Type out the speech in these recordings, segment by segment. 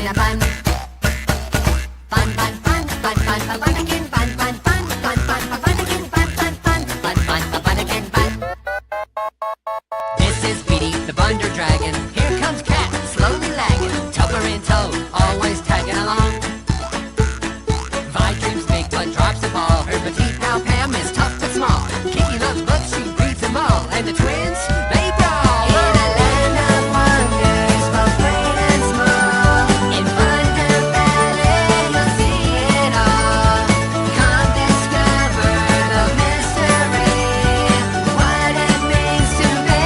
making a bun. Bun, bun, bun, bun, bun, a Bunderkin, bun, bun, bun, bun, bun, a Bunderkin, bun, bun, bun, bun, bun, a Bunderkin, bun. This is Beedee, the Bunder Dragon. Here comes Cat, slowly lagging. Tupper in tow, always tagging along. Vi dreams big but drops the ball. Her petite pal Pam is tough but small. Kiki loves books, she reads them all. And the twins, they brawl. In a land of wonders, both great and small. In Bunder Valley, you'll see it all. Come discover the mystery, what it means to be.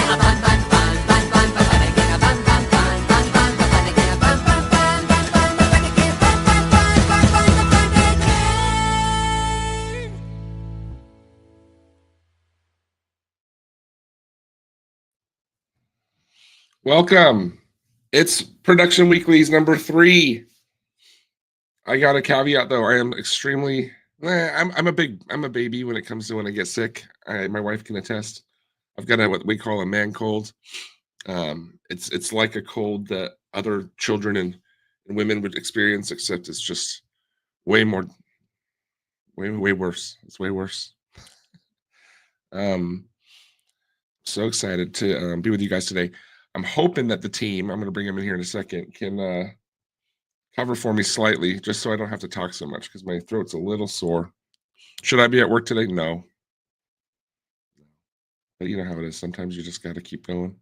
A bun, bun, bun, bun, bun, bun, bun, again. A bun, bun, bun, bun, bun, bun, bun, again. A bun, bun, bun, bun, bun, bun, bun, again. Bun, bun, bun, bun, bun, bun, bun, again. Welcome. It's Production Weeklies number 3. I got a caveat though. I am extremely. I'm a baby when it comes to when I get sick. My wife can attest. I've got what we call a man cold. It's like a cold that other children and women would experience, except it's just way worse. It's way worse. So excited to be with you guys today. I'm hoping that the team, I'm going to bring them in here in a second, can cover for me slightly, just so I don't have to talk so much, because my throat's a little sore. Should I be at work today? No. But you know how it is. Sometimes you just got to keep going.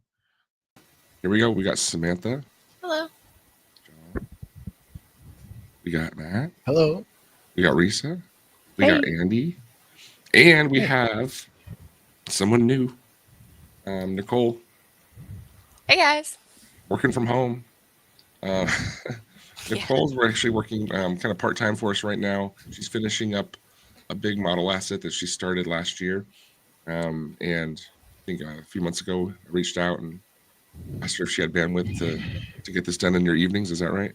Here we go. We got Samantha. Hello. John. We got Matt. Hello. We got Risa. We got Andy. And we have someone new, Nicole. Hey guys. Working from home. Nicole's we're actually working kind of part-time for us right now. She's finishing up a big model asset that she started last year. And I think a few months ago, I reached out and asked her if she had bandwidth to get this done in your evenings. Is that right?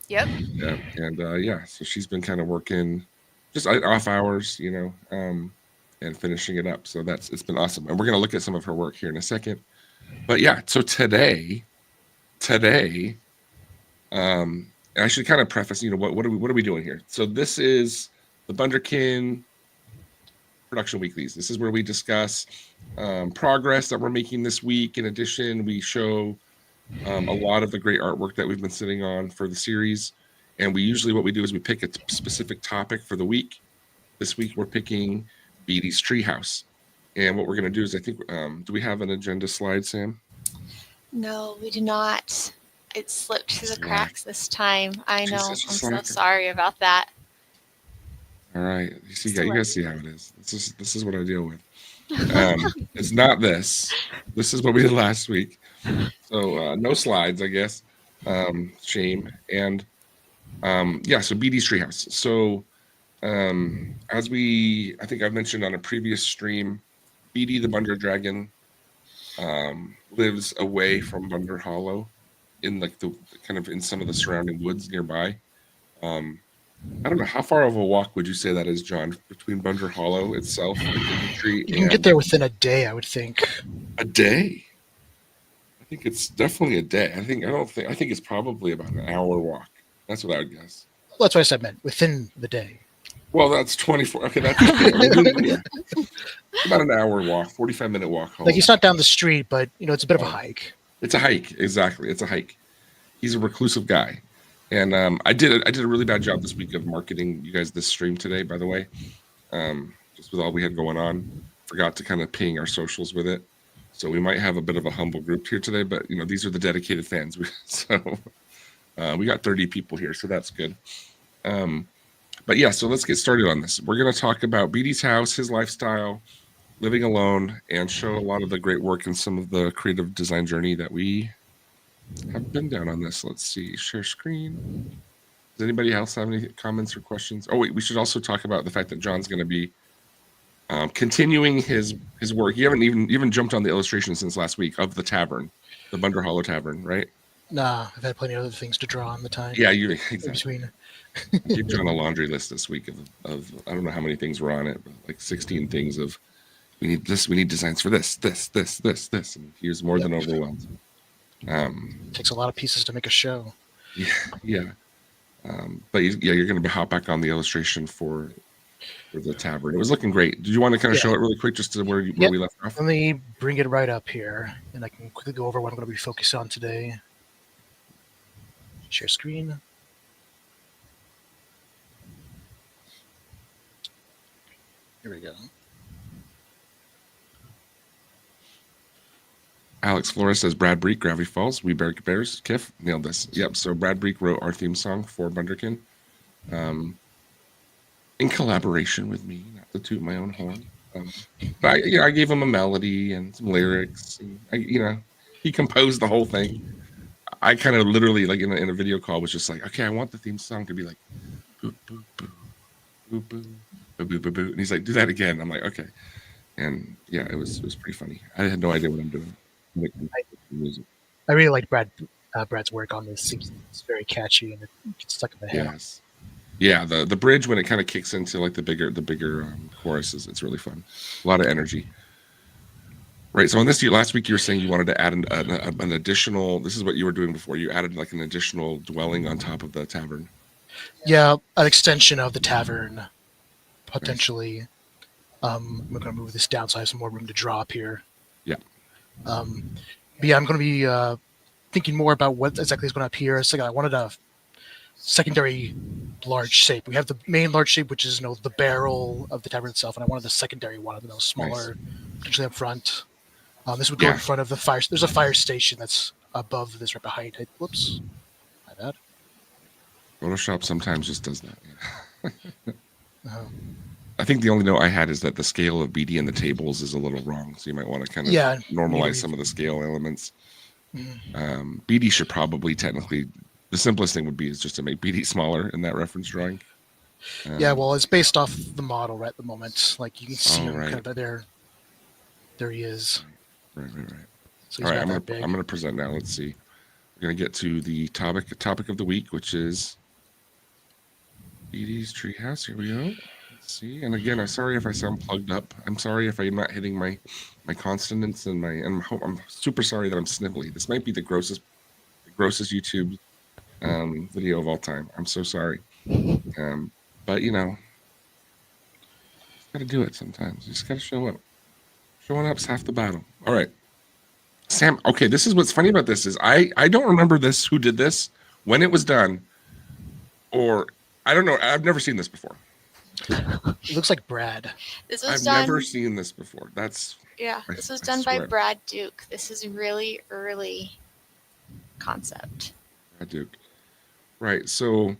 Yep. Yeah. And so she's been kind of working just off hours, and finishing it up. So it's been awesome. And we're going to look at some of her work here in a second. But yeah, so today, I should kind of preface, what are we doing here? So this is the Bunderkin Production Weeklies. This is where we discuss progress that we're making this week. In addition, we show a lot of the great artwork that we've been sitting on for the series. And what we do is we pick a specific topic for the week. This week we're picking Beedee's TreeHouse. And what we're going to do is, I think, do we have an agenda slide, Sam? No, we do not. It slipped through the cracks this time. I know. I'm so sorry about that. All right. You guys see how it is. This is what I deal with. It's not this. This is what we did last week. So no slides, I guess. Shame. And so Beedee's TreeHouse. So as I think I've mentioned on a previous stream, Beedee the Bunder Dragon lives away from Bunder Hollow in the kind of in some of the surrounding woods nearby. I don't know, how far of a walk would you say that is, John, between Bunder Hollow itself and the tree? You can get there within a day, I would think. A day? I think it's definitely a day. I think it's probably about an hour walk. That's what I would guess. Well, that's what I said, meant within the day. Well, that's 24. Okay, that's about an hour walk, 45-minute walk home. Like, it's not down the street, but it's a bit of a hike. It's a hike, exactly. It's a hike. He's a reclusive guy, and I did a really bad job this week of marketing you guys this stream today. By the way, just with all we had going on, forgot to kind of ping our socials with it, so we might have a bit of a humble group here today. But these are the dedicated fans, so we got 30 people here, so that's good. But yeah, so let's get started on this. We're going to talk about Beedee's house, his lifestyle, living alone, and show a lot of the great work and some of the creative design journey that we have been down on this. Let's see, share screen. Does anybody else have any comments or questions? Oh wait, we should also talk about the fact that John's going to be continuing his work. You haven't even jumped on the illustration since last week of the tavern, the Bunder Hollow Tavern, right? Nah, I've had plenty of other things to draw on the time. Yeah, exactly. Keep drawing a laundry list this week of I don't know how many things were on it, but like 16 things of we need this, we need designs for this, and he was more than overwhelmed. Takes a lot of pieces to make a show. Yeah. But you're going to hop back on the illustration for the tavern. It was looking great. Did you want to kind of show it really quick, just to where we left off? Let me bring it right up here, and I can quickly go over what I'm going to be focused on today. Share screen. Here we go. Alex Flores says Brad Breek, Gravity Falls, We Bear Bears, Kiff, nailed this. Yep. So Brad Breek wrote our theme song for Bunderkin, in collaboration with me, not to toot my own horn. But I gave him a melody and some lyrics. And he composed the whole thing. I kind of literally, like in a video call, was just like, okay, I want the theme song to be like, boo, boo, boo, boo, boo, boo, boo, boo, boo. And he's like, do that again. I'm like, okay. And yeah, it was pretty funny. I had no idea what I'm doing. Music. I really like Brad's work on this. It's very catchy and it gets stuck in the head. Yes. Yeah, the bridge when it kind of kicks into like the bigger choruses, it's really fun. A lot of energy. Right. So on this last week, you were saying you wanted to add an additional. This is what you were doing before. You added like an additional dwelling on top of the tavern. Yeah, an extension of the tavern, potentially. Nice. We're going to move this down so I have some more room to draw up here. Yeah. But yeah, I'm going to be thinking more about what exactly is going to appear. It's like I wanted a secondary large shape. We have the main large shape, which is the barrel of the tavern itself, and I wanted the secondary one, smaller, potentially up front. This would go in front of the fire. There's a fire station that's above this, right behind it. Whoops, my bad. Photoshop sometimes just does that. I think the only note I had is that the scale of Beedee and the tables is a little wrong, so you might want to kind of normalize some of the scale elements. Beedee should probably technically, the simplest thing would be is just to make Beedee smaller in that reference drawing. Yeah, well, it's based off the model right at the moment. Like you can see him kind of there. There he is. Right. So all right, I'm gonna present now. Let's see. We're gonna get to the topic of the week, which is Beedee's TreeHouse. Here we go. Let's see. And again, I'm sorry if I sound plugged up. I'm sorry if I'm not hitting my consonants and I'm super sorry that I'm snivelly. This might be the grossest YouTube video of all time. I'm so sorry. But you just gotta do it sometimes. You just gotta show up. Showing up's half the battle. All right. Sam, okay, this is what's funny about this is I don't remember this, who did this, when it was done, or I don't know. I've never seen this before. It looks like Brad. I've never seen this before. This was done by Brad Duke. This is really early concept. Brad Duke. Right. So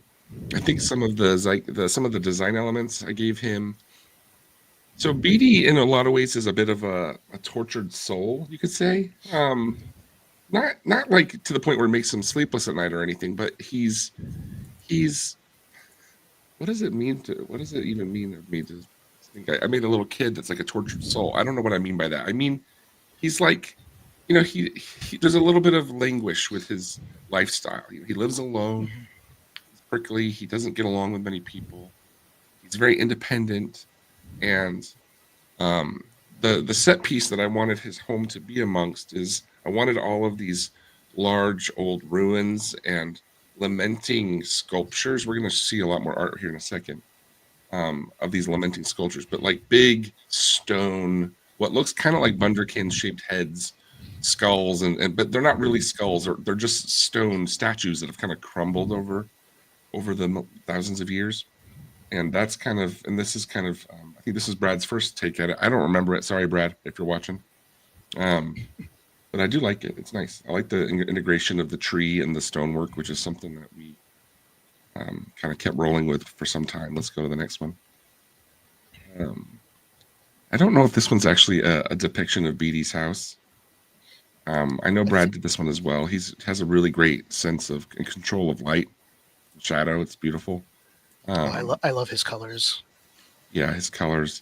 I think some of the design elements I gave him. So Beedee, in a lot of ways, is a bit of a tortured soul, you could say. Not like to the point where it makes him sleepless at night or anything, but he's. What does it even mean of me to think I made a little kid that's like a tortured soul? I don't know what I mean by that. I mean, he's like, he there's a little bit of languish with his lifestyle. He lives alone. He's prickly. He doesn't get along with many people. He's very independent. And the set piece that I wanted his home to be amongst is I wanted all of these large old ruins and lamenting sculptures. We're going to see a lot more art here in a second of these lamenting sculptures, but like big stone, what looks kind of like Bunderkin shaped heads, skulls, but they're not really skulls. They're just stone statues that have kind of crumbled over the thousands of years. And that's this is I think this is Brad's first take at it. I don't remember it. Sorry, Brad, if you're watching. But I do like it. It's nice. I like the integration of the tree and the stonework, which is something that we kind of kept rolling with for some time. Let's go to the next one. I don't know if this one's actually a depiction of Beedee's house. I know Brad did this one as well. He has a really great sense of control of light, shadow. It's beautiful. I love his colors. Yeah, his colors,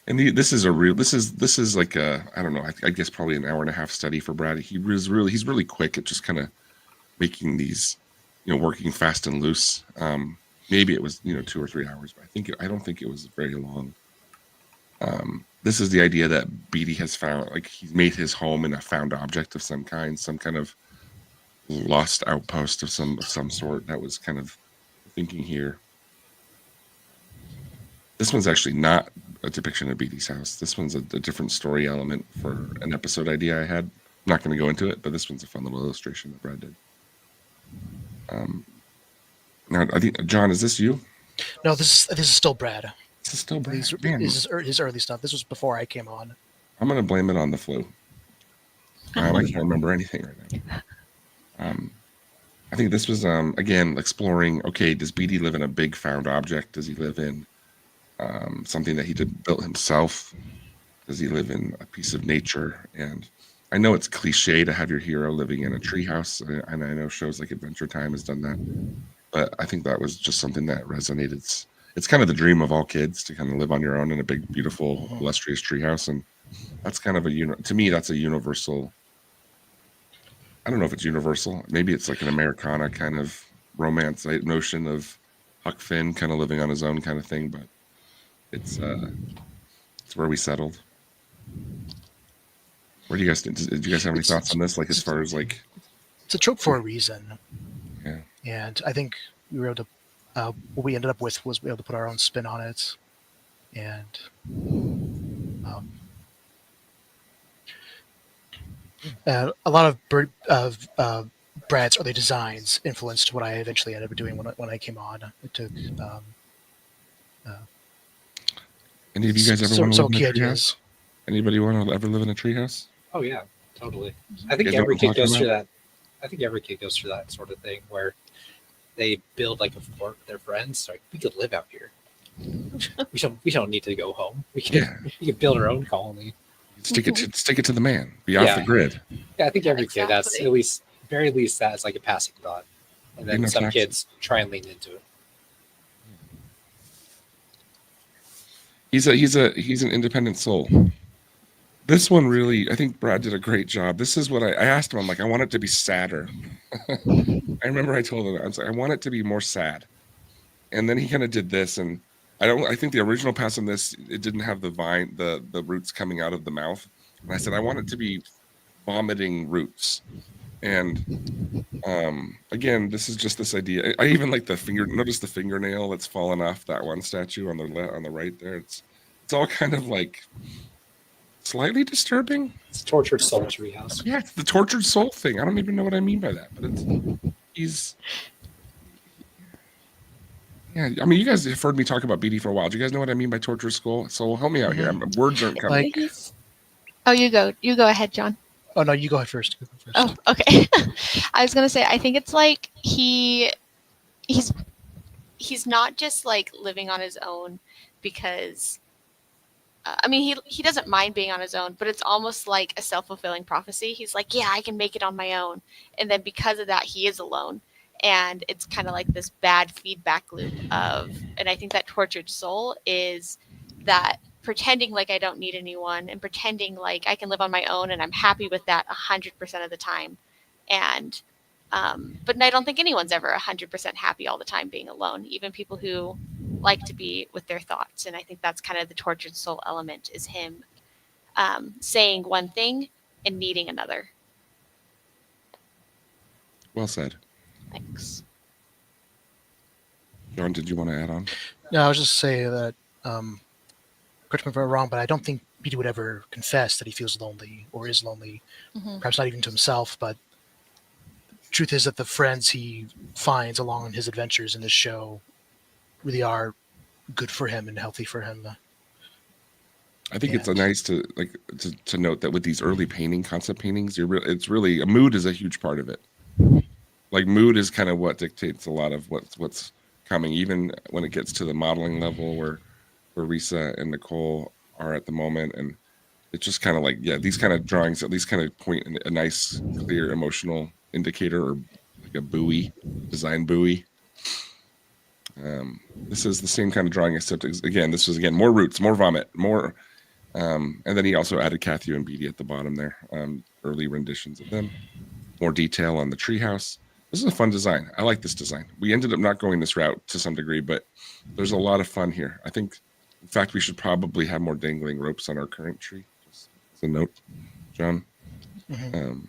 and this is like I don't know. I guess probably an hour and a half study for Brad. He's really quick at just kind of making these, working fast and loose. Maybe it was 2 or 3 hours, but I don't think it was very long. This is the idea that Beedee has found, like he's made his home in a found object of some kind of lost outpost of some sort. That was kind of thinking here. This one's actually not a depiction of Beedee's house. This one's a different story element for an episode idea I had. I'm not going to go into it, but this one's a fun little illustration that Brad did. Now, I think, John, is this you? No, this is still Brad. This is still Brad. This Man, is his early stuff. This was before I came on. I'm going to blame it on the flu. I can't remember anything right now. I think this was, again, exploring, okay, does Beedee live in a big found object? Does he live in something that he built himself? Does he live in a piece of nature? And I know it's cliche to have your hero living in a treehouse, and I know shows like Adventure Time has done that, but I think that was just something that resonated. It's kind of the dream of all kids to kind of live on your own in a big, beautiful, illustrious treehouse, and that's kind of to me, that's a universal. I don't know if it's universal. Maybe it's like an Americana kind of romance notion of Huck Finn kind of living on his own kind of thing, but it's where we settled. Where do you guys did you guys have any thoughts on this? Like as far as like, it's a trope for a reason. Yeah. And I think we were able to. What we ended up with was we were able to put our own spin on it, and a lot of Brad's early designs influenced what I eventually ended up doing when I came on. It took any of you guys ever want to live in key a ideas. treehouse? Anybody want to ever live in a treehouse? Oh yeah, totally. I think You guys know every what I'm kid goes talking through that. I think every kid goes through that sort of thing where they build like a fort with their friends. Like we could live out here. We don't need to go home. We can build our own colony. Stick it to the man. Be off the grid. Yeah, I think every kid that's Exactly. at least very least that's like a passing thought, and then some kids try and lean into it. He's an independent soul. This one really, I think Brad did a great job. This is what I asked him. I'm like, I want it to be sadder. I remember I told him, I was like, I want it to be more sad. And then he kind of did this, and I think the original pass on this, it didn't have the roots coming out of the mouth. And I said, I want it to be vomiting roots. And again, this is just this idea. I even like notice the fingernail that's fallen off that one statue on the right there. It's all kind of like slightly disturbing. It's tortured soul treehouse. Yeah, it's the tortured soul thing. I don't even know what I mean by that, but yeah. I mean, you guys have heard me talk about Beedee for a while. Do you guys know what I mean by tortured soul? Help me out here. Words aren't coming. Oh, you go ahead, John. Oh no, you go ahead first. Oh, okay. I was gonna say, I think it's like he's not just like living on his own because, I mean, he doesn't mind being on his own, but it's almost like a self-fulfilling prophecy. He's like, yeah, I can make it on my own, and then because of that, he is alone, and it's kind of like this bad feedback loop and I think that tortured soul is that pretending like I don't need anyone and pretending like I can live on my own and I'm happy with that 100% of the time. And, but I don't think anyone's ever 100% happy all the time being alone, even people who like to be with their thoughts. And I think that's kind of the tortured soul element is him saying one thing and needing another. Well said. Thanks. John, did you want to add on? No, I was just saying that. Correct me if I'm wrong, but I don't think Beedee would ever confess that he feels lonely or is lonely. Mm-hmm. Perhaps not even to himself, but the truth is that the friends he finds along his adventures in this show really are good for him and healthy for him. I think it's nice to note that with these early concept paintings, it's really a mood is a huge part of it. Like mood is kind of what dictates a lot of what's coming, even when it gets to the modeling level where Risa and Nicole are at the moment, and it's just kind of like these kind of drawings at least kind of point in a nice, clear emotional indicator or like a design buoy. This is the same kind of drawing, except again, this was more roots, more vomit, more. And then he also added Kathy and Beedee at the bottom there, early renditions of them. More detail on the treehouse. This is a fun design. I like this design. We ended up not going this route to some degree, but there's a lot of fun here. I think, in fact, we should probably have more dangling ropes on our current tree. Just as a note, John. Mm-hmm.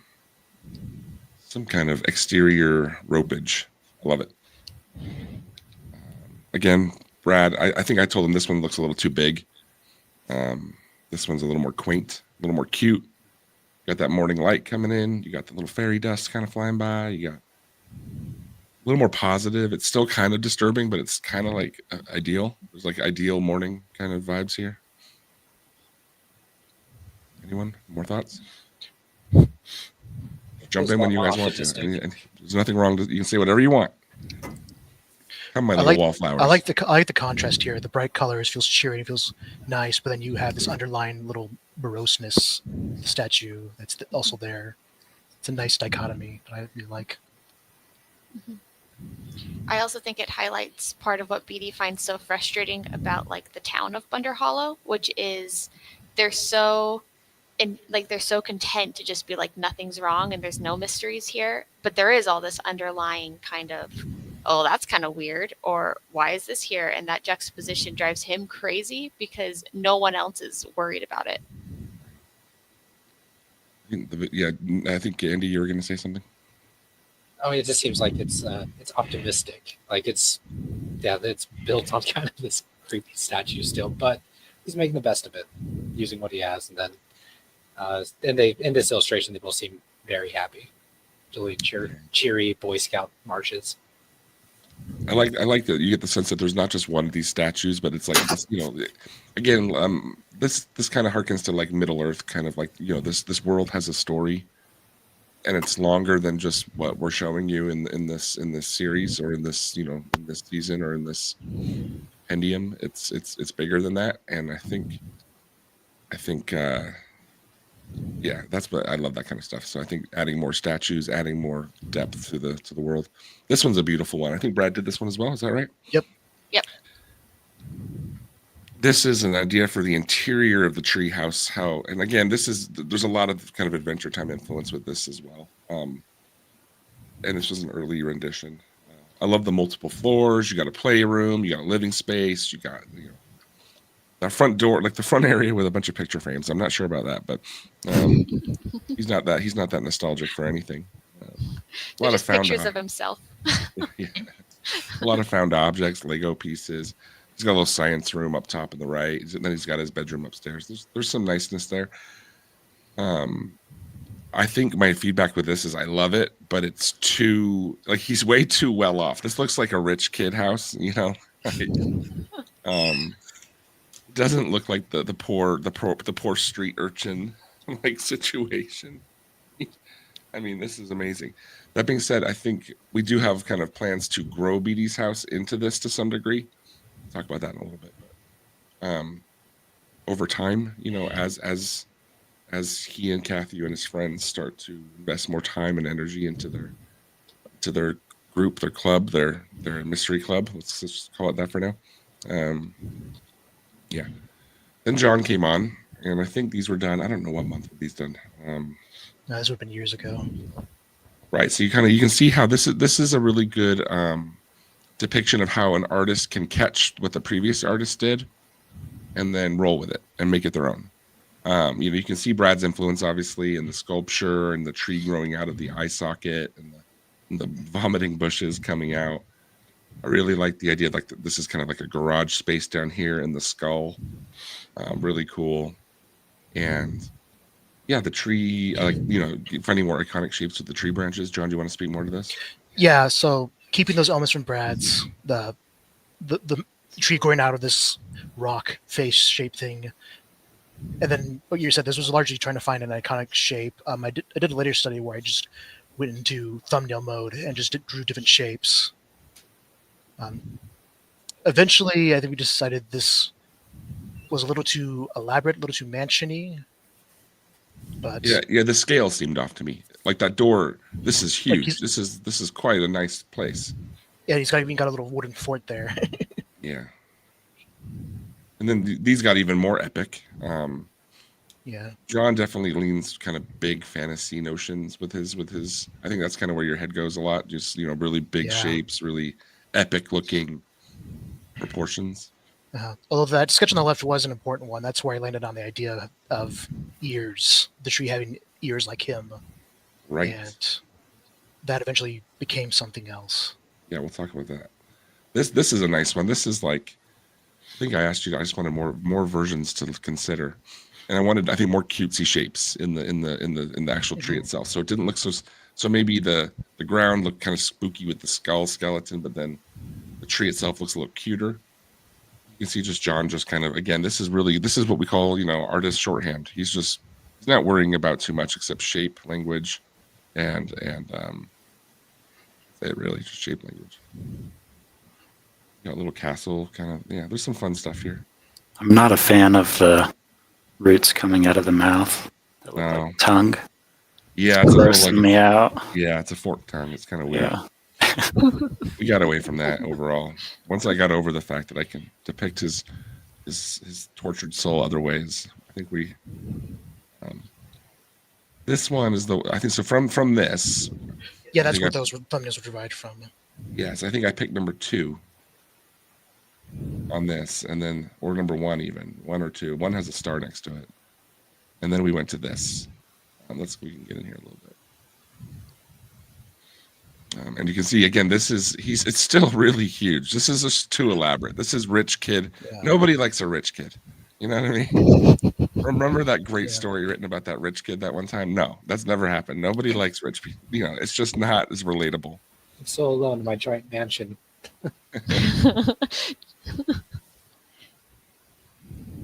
some kind of exterior ropage. I love it. Again, Brad, I think I told him this one looks a little too big. This one's a little more quaint, a little more cute. You got that morning light coming in. You got the little fairy dust kind of flying by. You got a little more positive. It's still kind of disturbing, but it's kind of like ideal. There's like ideal morning kind of vibes here. Anyone? More thoughts? Jump in when you guys want to. And there's nothing wrong. You can say whatever you want. Come my little wallflowers. I like the contrast here. The bright colors feels cheery. It feels nice, but then you have this underlying little moroseness. The statue that's also there. It's a nice dichotomy that I really like. I also think it highlights part of what Beedee finds so frustrating about like the town of Bunder Hollow, which is they're so content to just be like nothing's wrong and there's no mysteries here, but there is all this underlying kind of, oh, that's kind of weird, or why is this here? And that juxtaposition drives him crazy because no one else is worried about it. Yeah, I think Andy, you were going to say something. I mean, it just seems like it's optimistic. Like it's built on kind of this creepy statue still, but he's making the best of it, using what he has, and then in this illustration, they both seem very happy. Really cheery Boy Scout marches. I like that you get the sense that there's not just one of these statues, but it's like this, again, this kind of harkens to like Middle Earth, kind of like this world has a story, and it's longer than just what we're showing you in this series or in this in this season or in this pendium. It's bigger than that, and I think yeah, that's what I love, that kind of stuff. So I think adding more statues, adding more depth to the world. This one's a beautiful one. I think Brad did this one as well. Is that right? Yep. This is an idea for the interior of the treehouse. And again, there's a lot of kind of Adventure Time influence with this as well. And this was an early rendition. I love the multiple floors. You got a playroom. You got a living space. You got that front door, like the front area with a bunch of picture frames. I'm not sure about that, but he's not that nostalgic for anything. A lot of found pictures of himself. Yeah. A lot of found objects, Lego pieces. He's got a little science room up top on the right, and then he's got his bedroom upstairs. There's some niceness there. I think my feedback with this is I love it, but it's too, like, he's way too well off. This looks like a rich kid house, doesn't look like the poor street urchin like situation. I mean, this is amazing. That being said, I think we do have kind of plans to grow Beedee's house into this to some degree. Talk about that in a little bit. Over time, as he and Kathy and his friends start to invest more time and energy into their group, their club, their mystery club. Let's just call it that for now. Yeah. Then John came on, and I think these were done. I don't know what month these done. No, this would have been years ago. Right. So you can see how this is a really good depiction of how an artist can catch what the previous artist did, and then roll with it and make it their own. You can see Brad's influence obviously in the sculpture and the tree growing out of the eye socket and the vomiting bushes coming out. I really like the idea of this is kind of like a garage space down here in the skull. Really cool. And yeah, the tree, finding more iconic shapes with the tree branches. John, do you want to speak more to this? Yeah, so keeping those elements from Brad's, the tree growing out of this rock face shape thing. And then what you said, this was largely trying to find an iconic shape. I did a later study where I just went into thumbnail mode and just drew different shapes. Eventually, I think we decided this was a little too elaborate, a little too mansion-y. But yeah, the scale seemed off to me. Like that door, this is huge. This is quite a nice place. Yeah, he's even got a little wooden fort there. Yeah. And then these got even more epic. Yeah. John definitely leans kind of big fantasy notions with his. I think that's kind of where your head goes a lot. Just really big shapes, really epic looking proportions. Although that sketch on the left was an important one. That's where I landed on the idea of ears, the tree having ears like him. Right. And that eventually became something else. Yeah, we'll talk about that. This is a nice one. This is like, I think I asked you. I just wanted more versions to consider, and I think more cutesy shapes in the actual tree itself. So it didn't look so maybe the ground looked kind of spooky with the skeleton, but then the tree itself looks a little cuter. You can see just John just kind of, again, this is what we call, artist shorthand. He's not worrying about too much except shape, language, and really just shape, language. Got a little castle kind of, yeah, there's some fun stuff here. I'm not a fan of the roots coming out of the mouth. That look like tongue. Yeah, it's grossing me out. Yeah, it's a forked tongue. It's kind of weird. Yeah. We got away from that overall. Once I got over the fact that I can depict his tortured soul other ways, I think we. This one is I think so. From this. Yeah, that's where those thumbnails were derived from. Yes, I think I picked number 2 on this, and then or number 1 even 1 or 2. 1 has a star next to it, and then we went to this. We can get in here a little bit. And you can see again, it's still really huge. This is just too elaborate. This is rich kid. Yeah. Nobody likes a rich kid. You know what I mean? Remember that great story written about that rich kid that one time? No, that's never happened. Nobody likes rich people. It's just not as relatable. I'm so alone in my giant mansion.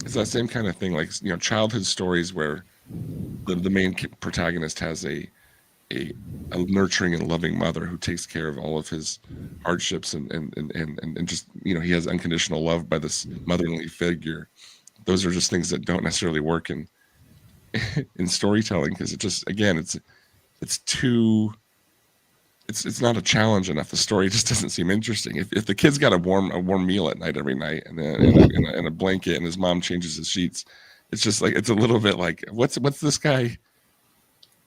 It's that same kind of thing, like childhood stories where the main protagonist has a nurturing and loving mother who takes care of all of his hardships and just he has unconditional love by this motherly figure. Those are just things that don't necessarily work in storytelling, because it just, again, it's not a challenge enough. The story just doesn't seem interesting. If the kid's got a warm meal at night every night and then a blanket and his mom changes his sheets, it's just like, it's a little bit like, what's this guy,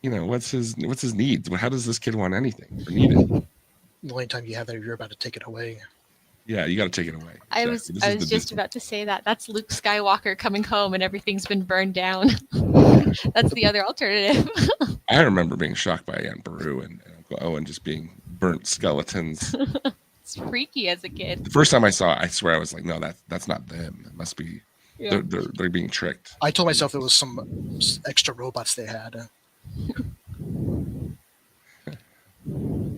what's his needs? How does this kid want anything or need it? The only time you have that, you're about to take it away. Yeah, you got to take it away. I was just about to say that. That's Luke Skywalker coming home and everything's been burned down. That's the other alternative. I remember being shocked by Aunt Beru and Uncle Owen just being burnt skeletons. It's freaky as a kid. The first time I saw it, I swear I was like, no, that's not them. It must be, they're being tricked. I told myself it was some extra robots they had.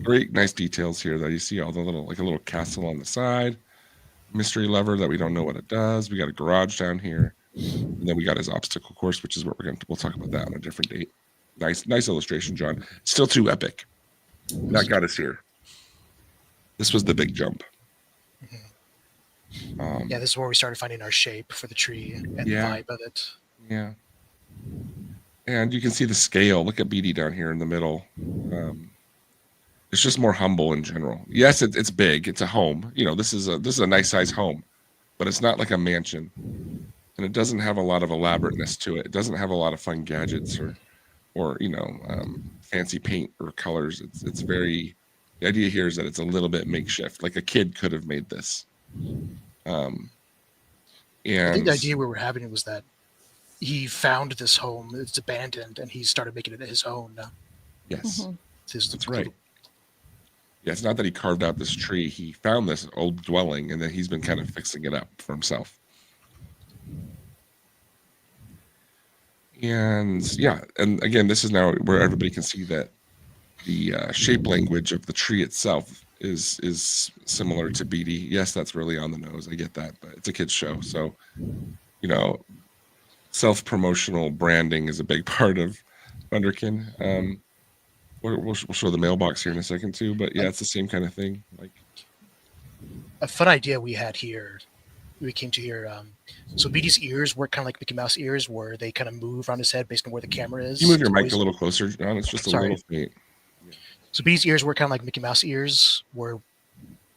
Great, nice details here though. You see all the a little castle on the side, mystery lever that we don't know what it does. We got a garage down here, and then we got his obstacle course, which is what we'll talk about that on a different date. Nice illustration, John. Still too epic. That got us here. This was the big jump. Yeah, this is where we started finding our shape for the tree and the vibe of it. Yeah. And you can see the scale. Look at Beedee down here in the middle. It's just more humble in general. Yes, it's big. It's a home. This is a nice size home, but it's not like a mansion, and it doesn't have a lot of elaborateness to it. It doesn't have a lot of fun gadgets or fancy paint or colors. It's very. The idea here is that it's a little bit makeshift. Like a kid could have made this. And I think the idea we were having was that he found this home. It's abandoned, and he started making it his own. Yes, that's right. Yeah, it's not that he carved out this tree. He found this old dwelling, and then he's been kind of fixing it up for himself. And and again, this is now where everybody can see that the shape language of the tree itself is similar to Beedee. Yes, that's really on the nose. I get that, but it's a kid's show, so self-promotional branding is a big part of Bunderkin. We'll show the mailbox here in a second too, but yeah, it's the same kind of thing. Like a fun idea we had here, we came to here. So Beedee's ears work kind of like Mickey Mouse ears, where they kind of move around his head based on where the camera is. You move your mic a little closer, John. It's just a little faint. So Beedee's ears work kind of like Mickey Mouse ears, where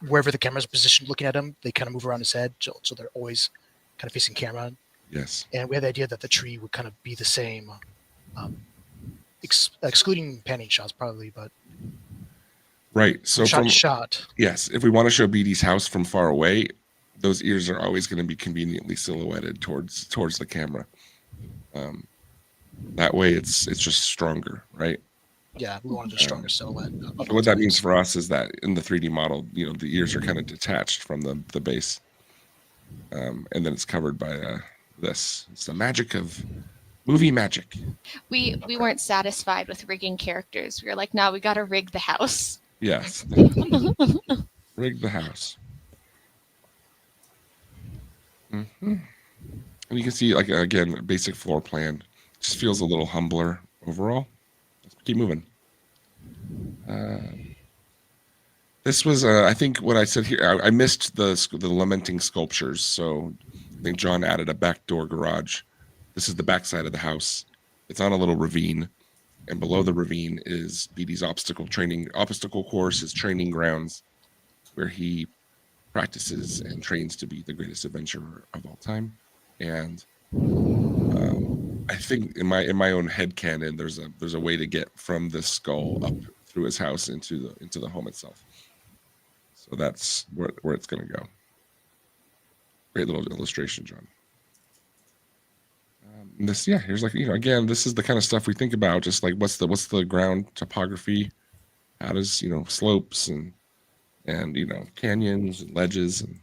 wherever the camera's positioned looking at him, they kind of move around his head, so they're always kind of facing camera. Yes. And we had the idea that the tree would kind of be the same. Excluding panning shots probably, but right. So shot. Yes, if we want to show Beedee's house from far away, those ears are always going to be conveniently silhouetted towards the camera. That way, it's just stronger, right? Yeah, we wanted a stronger silhouette. So what that means for us is that in the 3D model, the ears are kind of detached from the base, and then it's covered by this. It's the magic of movie magic. We weren't satisfied with rigging characters. We were like, no, we got to rig the house. Yes. Rig the house. And you can see, like, again, a basic floor plan. Just feels a little humbler overall. Let's keep moving. This was, I think, what I said here. I missed the lamenting sculptures, so I think John added a back door garage. This is the back side of the house. It's on a little ravine, and below the ravine is Beedee's obstacle course, his training grounds, where he practices and trains to be the greatest adventurer of all time. And I think in my own headcanon, there's a way to get from this skull up through his house into the home itself. So that's where it's going to go. Great little illustration, John. Here's, like, again, this is the kind of stuff we think about. Just like what's the ground topography? How does slopes and canyons and ledges, and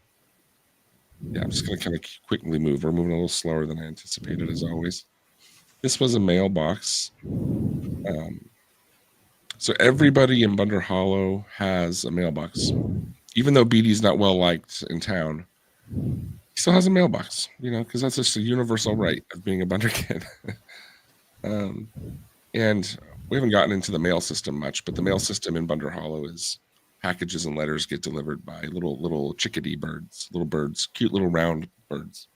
I'm just going to kind of quickly move. We're moving a little slower than I anticipated, as always. This was a mailbox. So everybody in Bunder Hollow has a mailbox. Even though Beedee's not well liked in town, he still has a mailbox, because that's just a universal right of being a Bunderkin. And we haven't gotten into the mail system much, but the mail system in Bunder Hollow is packages and letters get delivered by little chickadee birds, cute little round birds.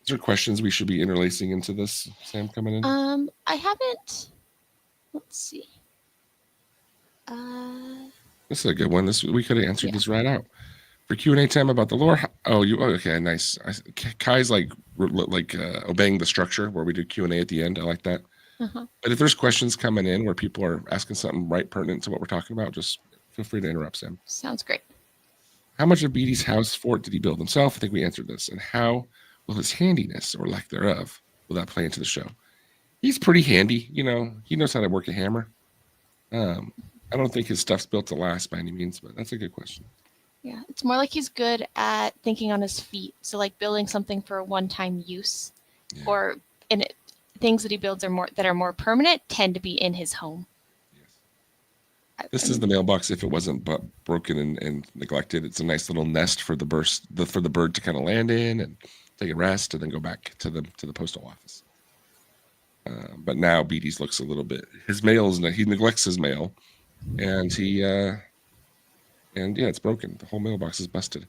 Is there questions we should be interlacing into this, Sam, coming in? I haven't. Let's see. This is a good one. We could have answered this right out. For Q&A time about the lore. Okay, nice. Kai's like obeying the structure where we do Q&A at the end. I like that. Uh-huh. But if there's questions coming in where people are asking something right pertinent to what we're talking about, just feel free to interrupt, Sam. Sounds great. How much of Beedee's house fort did he build himself? I think we answered this. And how will his handiness, or lack thereof, will that play into the show? He's pretty handy. He knows how to work a hammer. I don't think his stuff's built to last by any means, but that's a good question. Yeah, it's more like he's good at thinking on his feet. So, like, building something for a one-time use, or things that he builds that are more permanent tend to be in his home. Yes. This is the mailbox. If it wasn't broken and neglected, it's a nice little nest for the bird to kind of land in and take a rest, and then go back to the postal office. But now Beedee's looks a little bit. His mail he neglects his mail, and it's broken. The whole mailbox is busted.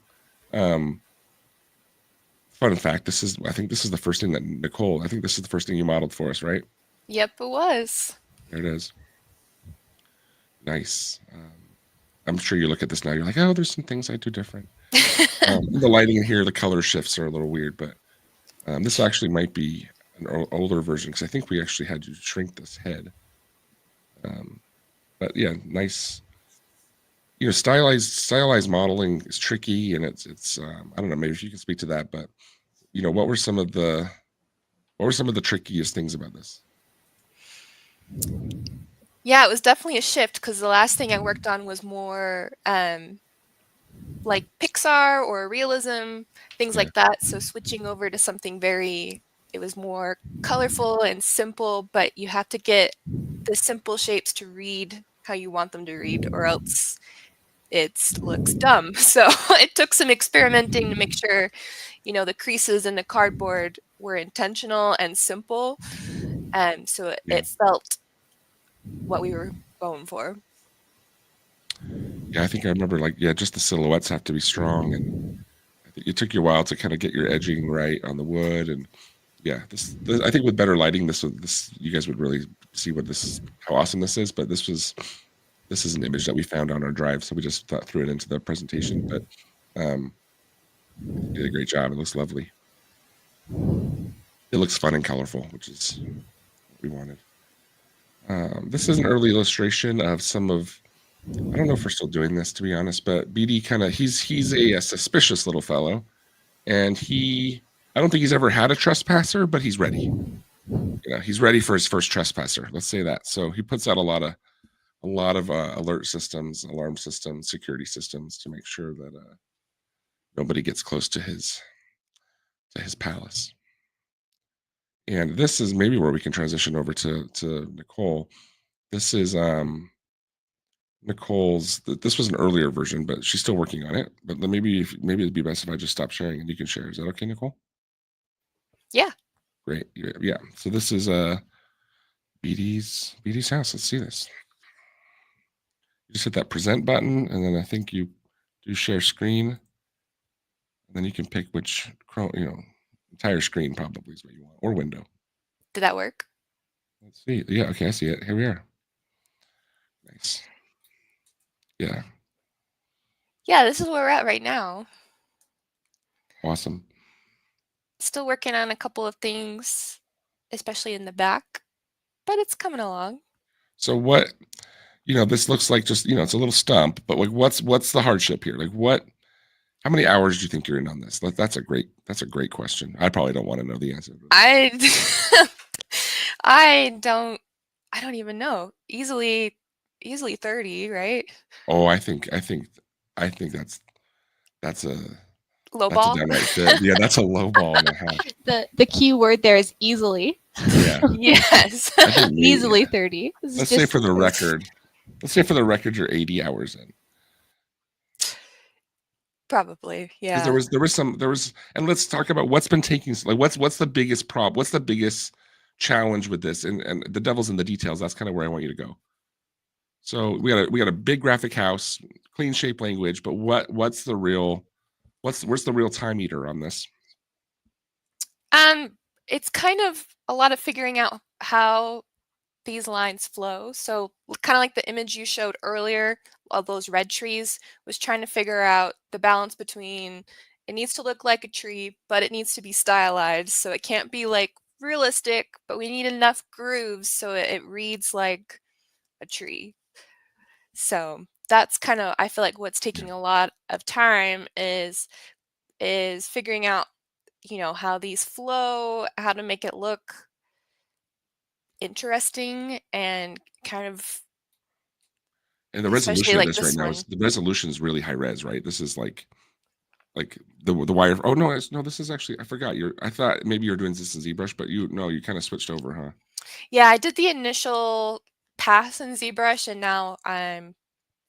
Fun fact: I think this is the first thing that Nicole. I think this is the first thing you modeled for us, right? Yep, it was. There it is. Nice. I'm sure you look at this now. You're like, oh, there's some things I do different. The lighting in here, the color shifts are a little weird, but this actually might be an older version, because I think we actually had to shrink this head. But yeah, nice. Stylized modeling is tricky, and it's I don't know, maybe if you can speak to that, but what were some of the trickiest things about this? Yeah, it was definitely a shift, because the last thing I worked on was more like Pixar or realism, things like that. So switching over to something it was more colorful and simple, but you have to get the simple shapes to read how you want them to read, or else it looks dumb. So it took some experimenting to make sure, the creases in the cardboard were intentional and simple. And so it felt what we were going for. Yeah, I think I remember, just the silhouettes have to be strong, and I think it took you a while to kind of get your edging right on the wood. And this I think with better lighting, this you guys would really see how awesome this is. But this is an image that we found on our drive, so we just threw it into the presentation. But did a great job. It looks lovely. It looks fun and colorful, which is what we wanted. This is an early illustration of some of. I don't know if we're still doing this, to be honest, but Beedee he's a suspicious little fellow, and I don't think he's ever had a trespasser, but he's ready. he's ready for his first trespasser. Let's say that. So he puts out a lot of alert systems, alarm systems, security systems to make sure that nobody gets close to his palace. And this is maybe where we can transition over to Nicole. This is Nicole's. This was an earlier version, but she's still working on it. But then maybe it'd be best if I just stop sharing and you can share. Is that okay, Nicole? Yeah. Great. Yeah. So this is Beedee's house. Let's see this. You just hit that present button, and then I think you do share screen, and then you can pick which entire screen probably is what you want, or window. Did that work? Let's see. Yeah. Okay. I see it. Here we are. Nice. Yeah. Yeah, this is where we're at right now. Awesome. Still working on a couple of things, especially in the back, but it's coming along. So what, this looks like just, it's a little stump, but like what's the hardship here? Like how many hours do you think you're in on this? That's a great question. I probably don't want to know the answer. I don't even know. Easily 30, right? Oh, I think that's a low ball. Yeah, that's a low ball and a half. The key word there is easily. Yeah. Yes. Easily 30. Let's say for the record, you're 80 hours in. Probably, yeah. There was, and let's talk about what's been taking. Like, what's the biggest problem? What's the biggest challenge with this? And the devil's in the details. That's kind of where I want you to go. So we got a big graphic house, clean shape language, but where's the real time eater on this? It's kind of a lot of figuring out how these lines flow. So kind of like the image you showed earlier of those red trees, was trying to figure out the balance between it needs to look like a tree, but it needs to be stylized. So it can't be like realistic, but we need enough grooves so it reads like a tree. So that's kind of, I feel like what's taking a lot of time is figuring out, how these flow, how to make it look interesting and kind of. And the resolution of this right now the resolution is really high res, right? This is like the wire. Oh no, this is actually, I forgot. I thought maybe you're doing this in ZBrush, but you kind of switched over, huh? Yeah, I did the initial pass in ZBrush, and now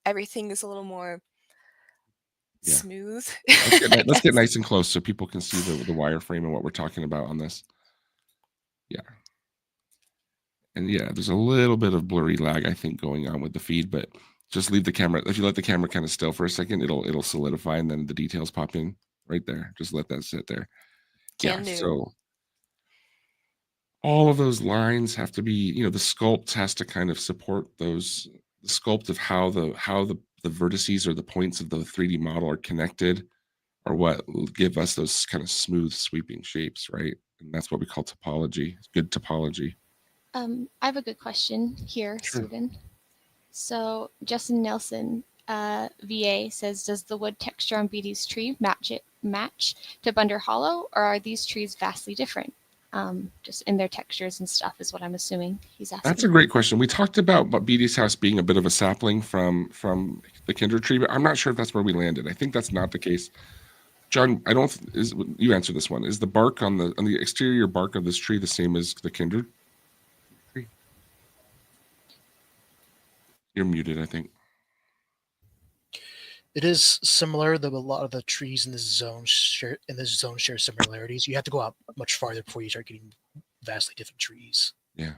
everything is a little more smooth. Let's get nice and close so people can see the wireframe and what we're talking about on this. Yeah. And yeah, there's a little bit of blurry lag, I think, going on with the feed, but just leave the camera. If you let the camera kind of still for a second, it'll solidify, and then the details pop in right there. Just let that sit there. So all of those lines have to be, the sculpt has to kind of support those, the sculpt of how the vertices or the points of the 3D model are connected, or what will give us those kind of smooth sweeping shapes, right? And that's what we call topology. Good topology. I have a good question here, Sure. Stephen. So Justin Nelson, VA, says, does the wood texture on Beedee's tree match to Bunder Hollow, or are these trees vastly different? Just in their textures and stuff is what I'm assuming he's asking. That's a great question. We talked about Beedee's house being a bit of a sapling from the kindred tree, but I'm not sure if that's where we landed. I think that's not the case. John, you answer this one. Is the bark on the exterior bark of this tree the same as the kindred tree? You're muted, I think. It is similar, though a lot of the trees in this zone share similarities. You have to go out much farther before you start getting vastly different trees. Yeah.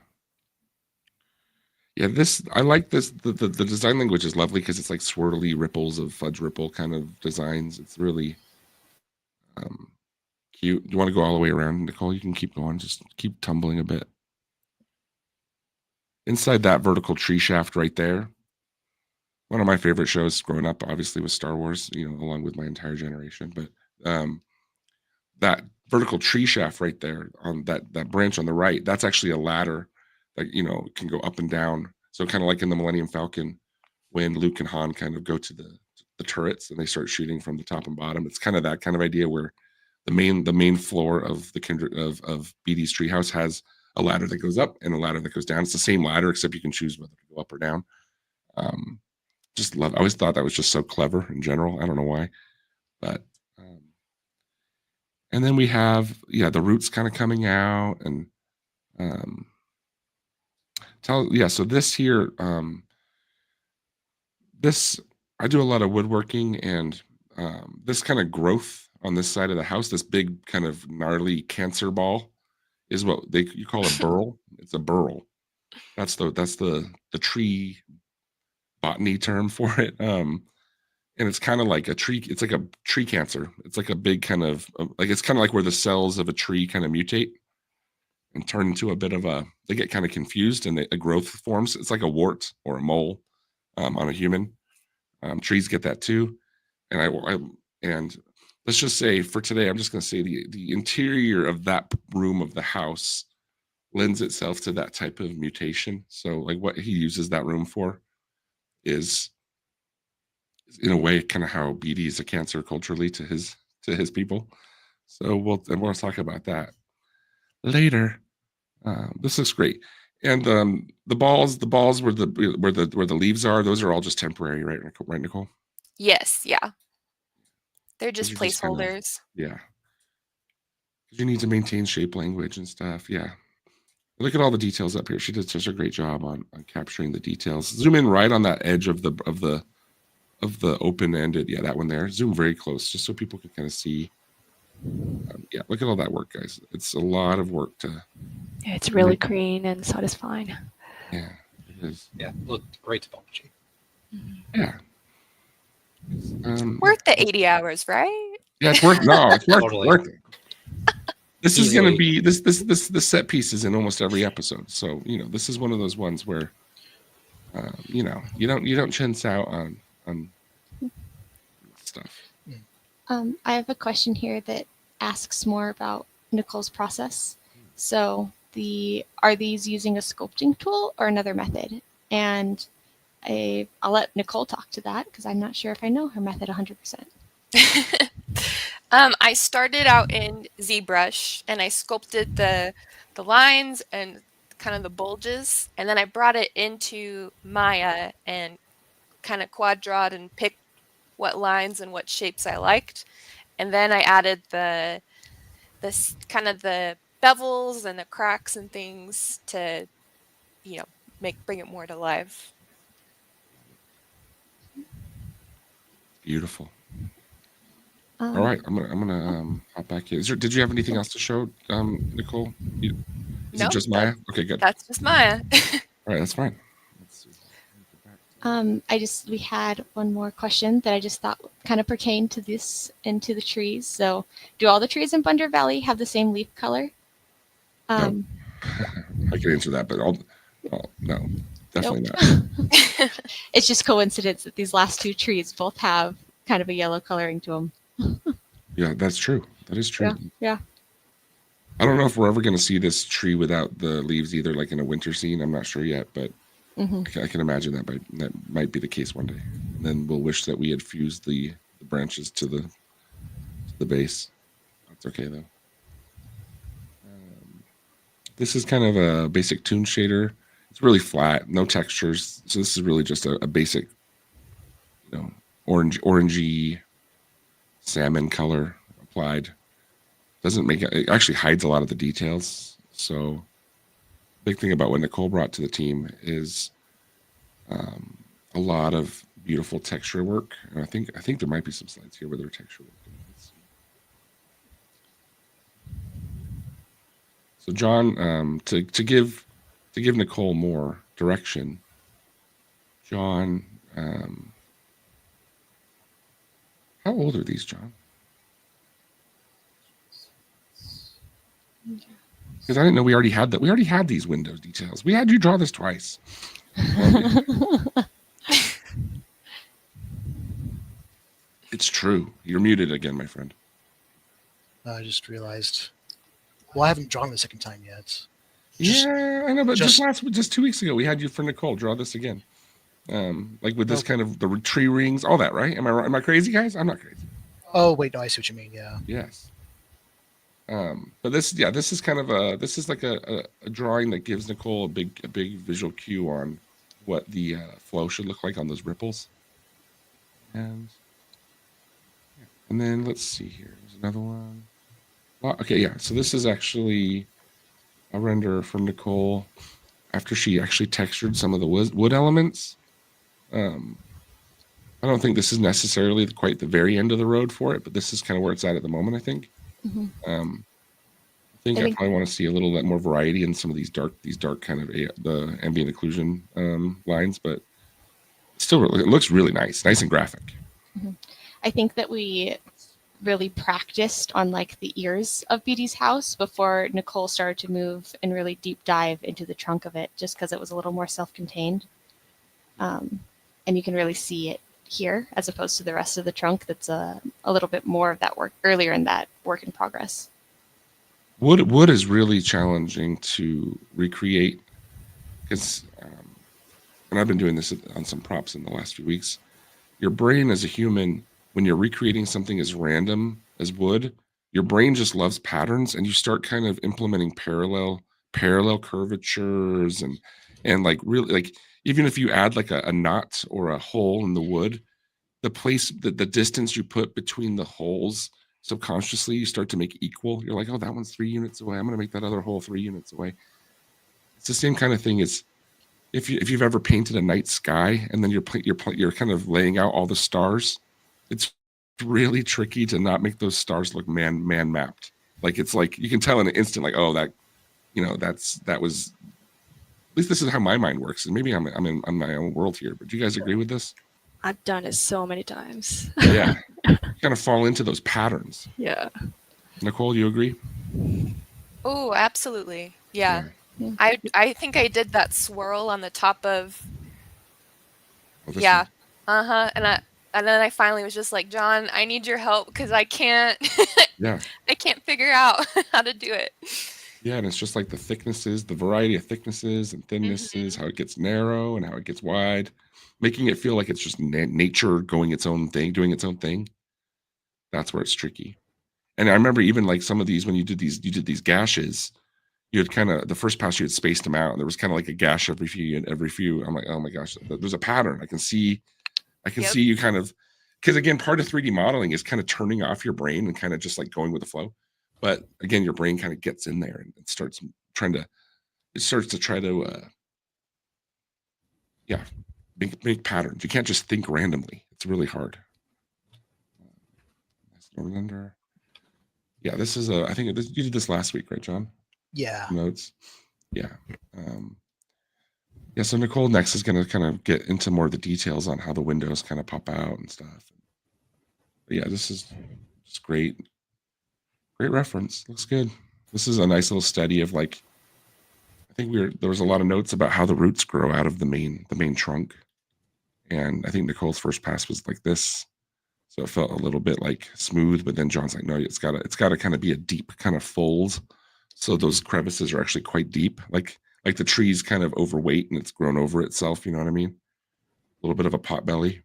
Yeah, I like this. The design language is lovely because it's like swirly ripples of fudge ripple kind of designs. It's really cute. You want to go all the way around, Nicole? You can keep going. Just keep tumbling a bit. Inside that vertical tree shaft right there, one of my favorite shows growing up, obviously, was Star Wars, along with my entire generation. But that vertical tree shaft right there on that branch on the right, that's actually a ladder that, can go up and down. So kind of like in the Millennium Falcon, when Luke and Han kind of go to the turrets and they start shooting from the top and bottom. It's kind of that kind of idea where the main floor of the kindred of Beedee's treehouse has a ladder that goes up and a ladder that goes down. It's the same ladder, except you can choose whether to go up or down. Just love. I always thought that was just so clever in general. I don't know why, but and then we have the roots kind of coming out and so this here this I do a lot of woodworking and this kind of growth on this side of the house, this big kind of gnarly cancer ball is what you call a burl. It's a burl. That's the tree botany term for it. And it's kind of like a tree. It's like a tree cancer. It's like a big kind of it's kind of like where the cells of a tree kind of mutate and turn into a bit of they get kind of confused and a growth forms. It's like a wart or a mole on a human. Trees get that too. And and let's just say for today, I'm just going to say the interior of that room of the house lends itself to that type of mutation. So like what he uses that room for is in a way kind of how Beedee is a cancer culturally to his people. So we'll talk about that later. This looks great. And the balls where the leaves are, those are all just temporary, right, Nicole? Yes, yeah. They're just Those are just kind of- placeholders. Yeah. You need to maintain shape language and stuff. Yeah. Look at all the details up here. She did such a great job on capturing the details. Zoom in right on that edge of the open-ended. Yeah, that one there. Zoom very close just so people can kind of see. Look at all that work, guys. It's a lot of work to. Yeah, it's really green and satisfying. Yeah, it is. Yeah, looked great topology. Yeah. Worth the 80 hours, right? Yeah, it's worth. No, it's worth, Totally. worth it. This is going to Easily. be this set piece is in almost every episode. So this is one of those ones where you don't chintz out on stuff. I have a question here that asks more about Nicole's process. So are these using a sculpting tool or another method? And I'll let Nicole talk to that because I'm not sure if I know her method 100%. I started out in ZBrush and I sculpted the lines and kind of the bulges, and then I brought it into Maya and kind of quadrawed and picked what lines and what shapes I liked, and then I added the bevels and the cracks and things to bring it more to life. Beautiful. All right, I'm gonna hop back in. Did you have anything else to show, Nicole? Is No, it just Maya? Okay, good. That's just Maya. All right, that's fine. Let's see. We had one more question that I just thought kind of pertained to this and to the trees. So, do all the trees in Bunder Valley have the same leaf color? No. I can answer that, but no, definitely not. It's just coincidence that these last two trees both have kind of a yellow coloring to them. Yeah, that's true. That is true. Yeah. I don't know if we're ever going to see this tree without the leaves either, like in a winter scene. I'm not sure yet, but I can imagine that might be the case one day. And then we'll wish that we had fused the branches to the base. That's okay though. This is kind of a basic toon shader. It's really flat, no textures. So this is really just a basic, orangey salmon color applied. Doesn't make it actually hides a lot of the details. So big thing about what Nicole brought to the team is a lot of beautiful texture work. And I think there might be some slides here where there are texture work. Let's see. So John, to give Nicole more direction, John, how old are these, John? Because I didn't know we already had that. We already had these windows details. We had you draw this twice. It's true. You're muted again, my friend. I just realized. Well, I haven't drawn the second time yet. Yeah, I know, but just 2 weeks ago, we had you for Nicole draw this again. Like with this kind of the tree rings, all that, right? Am I crazy, guys? I'm not crazy. Oh, wait, no, I see what you mean, yeah. Yes. But this is kind of this is like a drawing that gives Nicole a big visual cue on what the flow should look like on those ripples. And then let's see here. There's another one. Well, okay, yeah. So this is actually a render from Nicole after she actually textured some of the wood elements. I don't think this is necessarily quite the very end of the road for it, but this is kind of where it's at the moment, I think. Mhm. I think I probably want to see a little bit more variety in some of these dark kind of the ambient occlusion lines, but still, it looks really nice and graphic. I think that we really practiced on like the ears of Beedee's house before Nicole started to move and really deep dive into the trunk of it, just because it was a little more self-contained. And you can really see it here as opposed to the rest of the trunk that's a little bit more of that work earlier in that work in progress. Wood is really challenging to recreate because, and I've been doing this on some props in the last few weeks. Your brain as a human, when you're recreating something as random as wood, your brain just loves patterns, and you start kind of implementing parallel curvatures and like really like even if you add like a knot or a hole in the wood, the distance you put between the holes subconsciously you start to make equal. You're like, oh, that one's 3 units away. I'm going to make that other hole 3 units away. It's the same kind of thing as if you've ever painted a night sky and then you're kind of laying out all the stars. It's really tricky to not make those stars look man mapped. Like it's like you can tell in an instant, like, oh, that that was. At least this is how my mind works, and maybe I'm in my own world here. But do you guys agree with this? I've done it so many times. Yeah, you kind of fall into those patterns. Yeah. Nicole, you agree? Oh, absolutely. Yeah. I think I did that swirl on the top of. Yeah. And then I finally was just like, John, I need your help because I can't. Yeah. I can't figure out how to do it. Yeah, and it's just like the thicknesses, the variety of thicknesses and thinnesses, how it gets narrow and how it gets wide, making it feel like it's just nature going its own thing, doing its own thing. That's where it's tricky. And I remember even like some of these when you did these gashes, you had kind of the first pass you had spaced them out, and there was kind of like a gash every few. I'm like, oh my gosh, there's a pattern. I can see you kind of, because again, part of 3D modeling is kind of turning off your brain and kind of just like going with the flow. But again, your brain kind of gets in there and it starts to try to make patterns. You can't just think randomly. It's really hard. Yeah, this is I think you did this last week, right, John? Yeah. Notes. Yeah. Yeah, so Nicole next is going to kind of get into more of the details on how the windows kind of pop out and stuff. But yeah, this is just great. Great reference. Looks good. This is a nice little study of like, I think there was a lot of notes about how the roots grow out of the main trunk. And I think Nicole's first pass was like this. So it felt a little bit like smooth, but then John's like, no, it's gotta kind of be a deep kind of fold. So those crevices are actually quite deep. Like the tree's kind of overweight and it's grown over itself, you know what I mean? A little bit of a pot belly.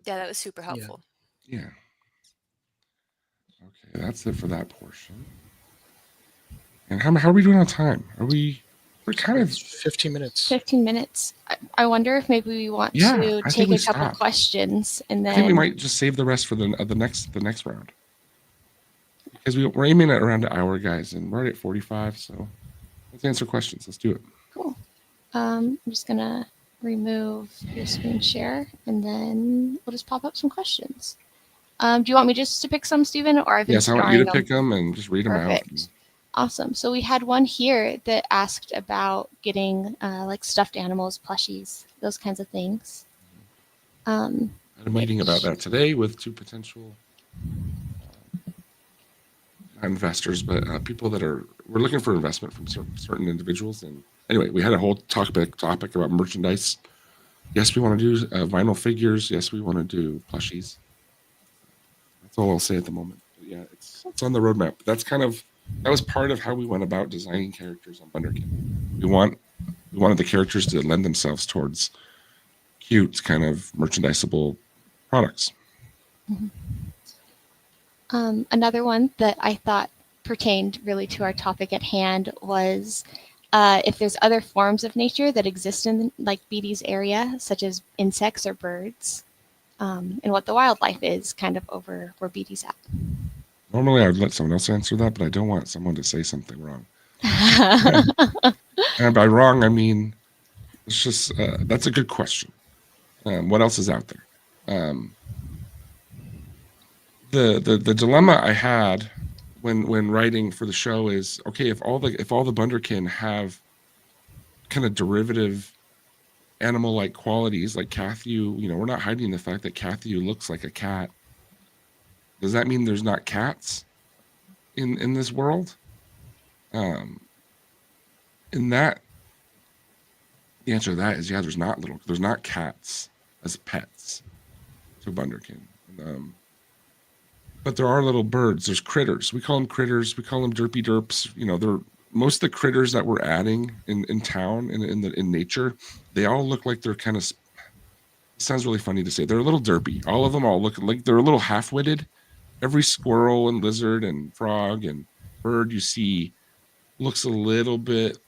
Yeah, that was super helpful. Yeah. Okay, that's it for that portion. And how are we doing on time? We're kind of 15 minutes. 15 minutes. I wonder if maybe we want to take a couple questions and then. I think we might just save the rest for the next round. Because we're aiming at around an hour, guys, and we're already at 45, so let's answer questions. Let's do it. Cool. I'm just gonna remove your screen share and then we'll just pop up some questions. Do you want me just to pick some, Stephen, or I've been Yes, I want you to pick them and just read them out. Perfect. Awesome. So we had one here that asked about getting like stuffed animals, plushies, those kinds of things. I had a meeting about that today with two potential not investors, but people that we're looking for investment from certain individuals. And anyway, we had a whole topic about merchandise. Yes, we want to do vinyl figures. Yes, we want to do plushies. That's all I'll say at the moment. But yeah, it's on the roadmap. That was part of how we went about designing characters on Bunderkin. We wanted the characters to lend themselves towards cute kind of merchandisable products. Mm-hmm. Another one that I thought pertained really to our topic at hand was if there's other forms of nature that exist in like Beedee's area, such as insects or birds, and what the wildlife is kind of over where Beedee's at. Normally, I would let someone else answer that, but I don't want someone to say something wrong. And by wrong, I mean it's just that's a good question. What else is out there? The dilemma I had when writing for the show is, okay, if all the Bunderkin have kind of derivative animal-like qualities, like Cathu, we're not hiding the fact that Cathu looks like a cat. Does that mean there's not cats in this world? In that, the answer to that is yeah. There's not cats as pets to Bunderkin, but there are little birds. There's critters. We call them critters. We call them derpy derps. They're most of the critters that we're adding in town in nature. They all look like they're kind of. It sounds really funny to say. They're a little derpy. All of them all look like they're a little half-witted. Every squirrel and lizard and frog and bird you see looks a little bit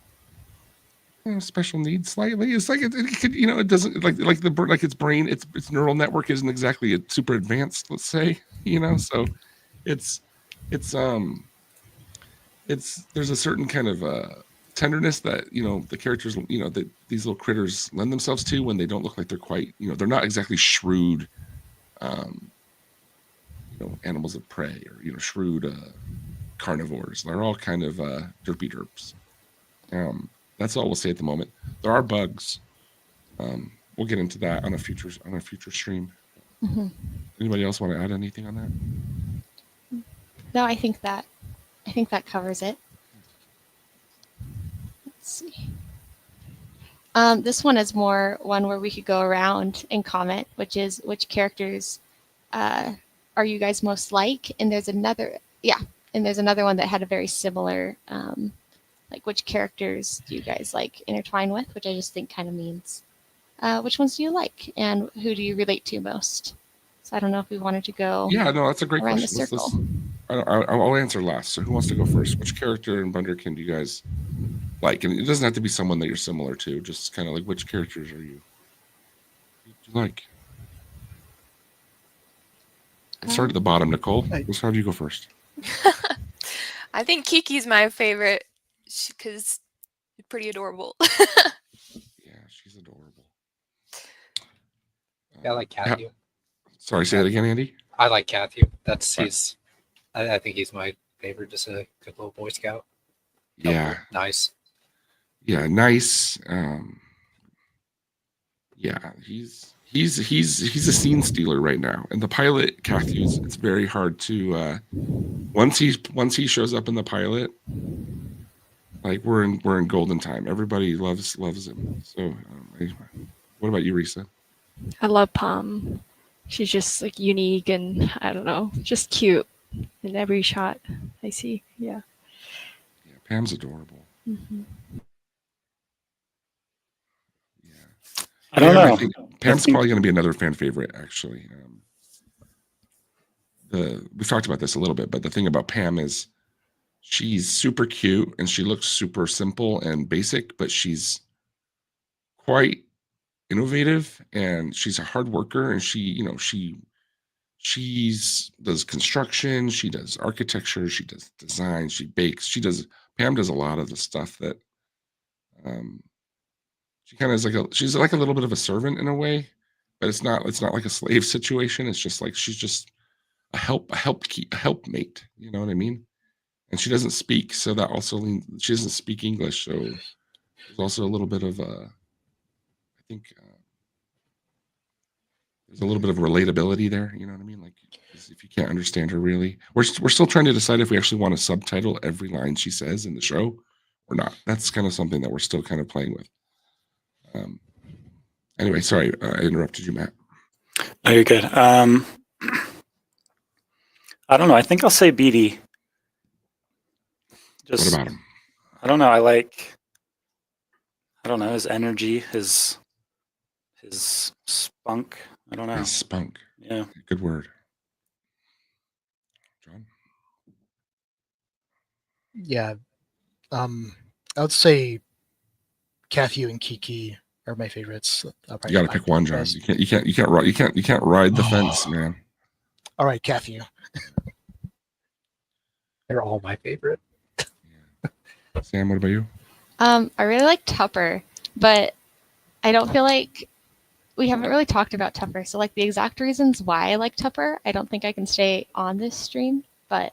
special needs slightly. It's like it could, it doesn't like the bird, like its brain, its neural network isn't exactly super advanced, let's say, so it's there's a certain kind of tenderness that the characters that these little critters lend themselves to when they don't look like they're quite they're not exactly shrewd animals of prey or shrewd carnivores. They're all kind of derpy derps. That's all we'll say at the moment. There are bugs. We'll get into that on a future stream. Mm-hmm. Anybody else want to add anything on that? No, I think that covers it. Let's see. This one is more one where we could go around and comment, which is which characters are you guys most like? And there's another one that had a very similar like which characters do you guys like intertwine with, which I just think kind of means which ones do you like and who do you relate to most? So I don't know if we wanted to go. Yeah, no, that's a great around question. the circle. I'll answer last. So who wants to go first? Which character in Bunderkin do you guys like? And it doesn't have to be someone that you're similar to. Just kind of like which characters are you like? Let's start at the bottom, Nicole. Let's have you go first. I think Kiki's my favorite because she's pretty adorable. Yeah, she's adorable. I like Cathu. Sorry, say that again, Andy. I like Cathu. That's Right. he's. I think he's my favorite. Just a good little Boy Scout. Yeah, Nice. yeah, nice. Yeah, he's a scene stealer right now. And the pilot, Cathu's, it's very hard to once he shows up in the pilot, like we're in golden time. Everybody loves him. So, what about you, Risa? I love Palm. She's just like unique and I don't know, just cute in every shot I see. Yeah. Yeah, Pam's adorable. Mm-hmm. Yeah, I don't know. I think Pam's probably going to be another fan favorite, actually. We've talked about this a little bit, but the thing about Pam is she's super cute and she looks super simple and basic, but she's quite innovative and she's a hard worker and she does construction, she does architecture, she does design, she bakes, Pam does a lot of the stuff that she kind of is she's like a little bit of a servant in a way, but it's not like a slave situation. It's just like she's just a helpmate, you know what I mean? And she doesn't speak, so that also she doesn't speak English, so there's also a little bit of I think there's a little bit of relatability there, you know what I mean? Like if you can't understand her really. We're still trying to decide if we actually want to subtitle every line she says in the show or not. That's kind of something that we're still kind of playing with. Anyway, sorry, I interrupted you, Matt. No, you're good. I don't know. I think I'll say Beedee. What about him? I don't know. I don't know, his energy, his spunk. I don't know. His spunk. Yeah. Good word. John? Yeah. I would say Kathy and Kiki are my favorites. You got to pick one, John. You can't ride the fence, man. All right, Kathy. They're all my favorite. Sam, what about you? I really like Tupper, but I don't feel like we haven't really talked about Tupper. So like the exact reasons why I like Tupper, I don't think I can stay on this stream, but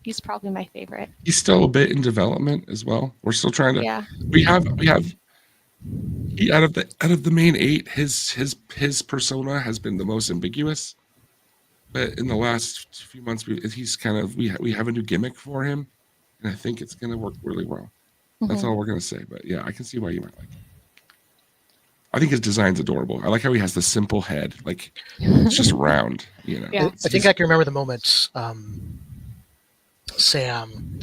he's probably my favorite. He's still a bit in development as well. We're still trying to. Yeah. We have. He out of the main 8, his persona has been the most ambiguous. But in the last few months, he's kind of we have a new gimmick for him, and I think it's going to work really well. That's all we're going to say. But yeah, I can see why you might like it. I think his design's adorable. I like how he has the simple head, like it's just round. You know. Yeah. I think I can remember the moment Sam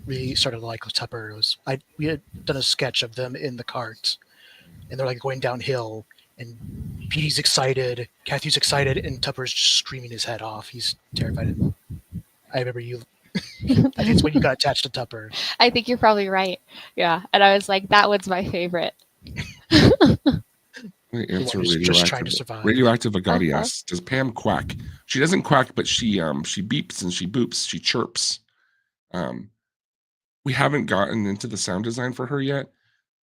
really started to like Tupper. We had done a sketch of them in the cart, and they're like going downhill, and Beedee's excited, Kathy's excited, and Tupper's just screaming his head off. He's terrified. I remember you. I think it's when you got attached to Tupper. I think you're probably right. Yeah. And I was like, that one's my favorite. My answer He's just trying to survive. Radioactive Agati asks, does Pam quack? She doesn't quack, but she beeps and she boops, she chirps. We haven't gotten into the sound design for her yet,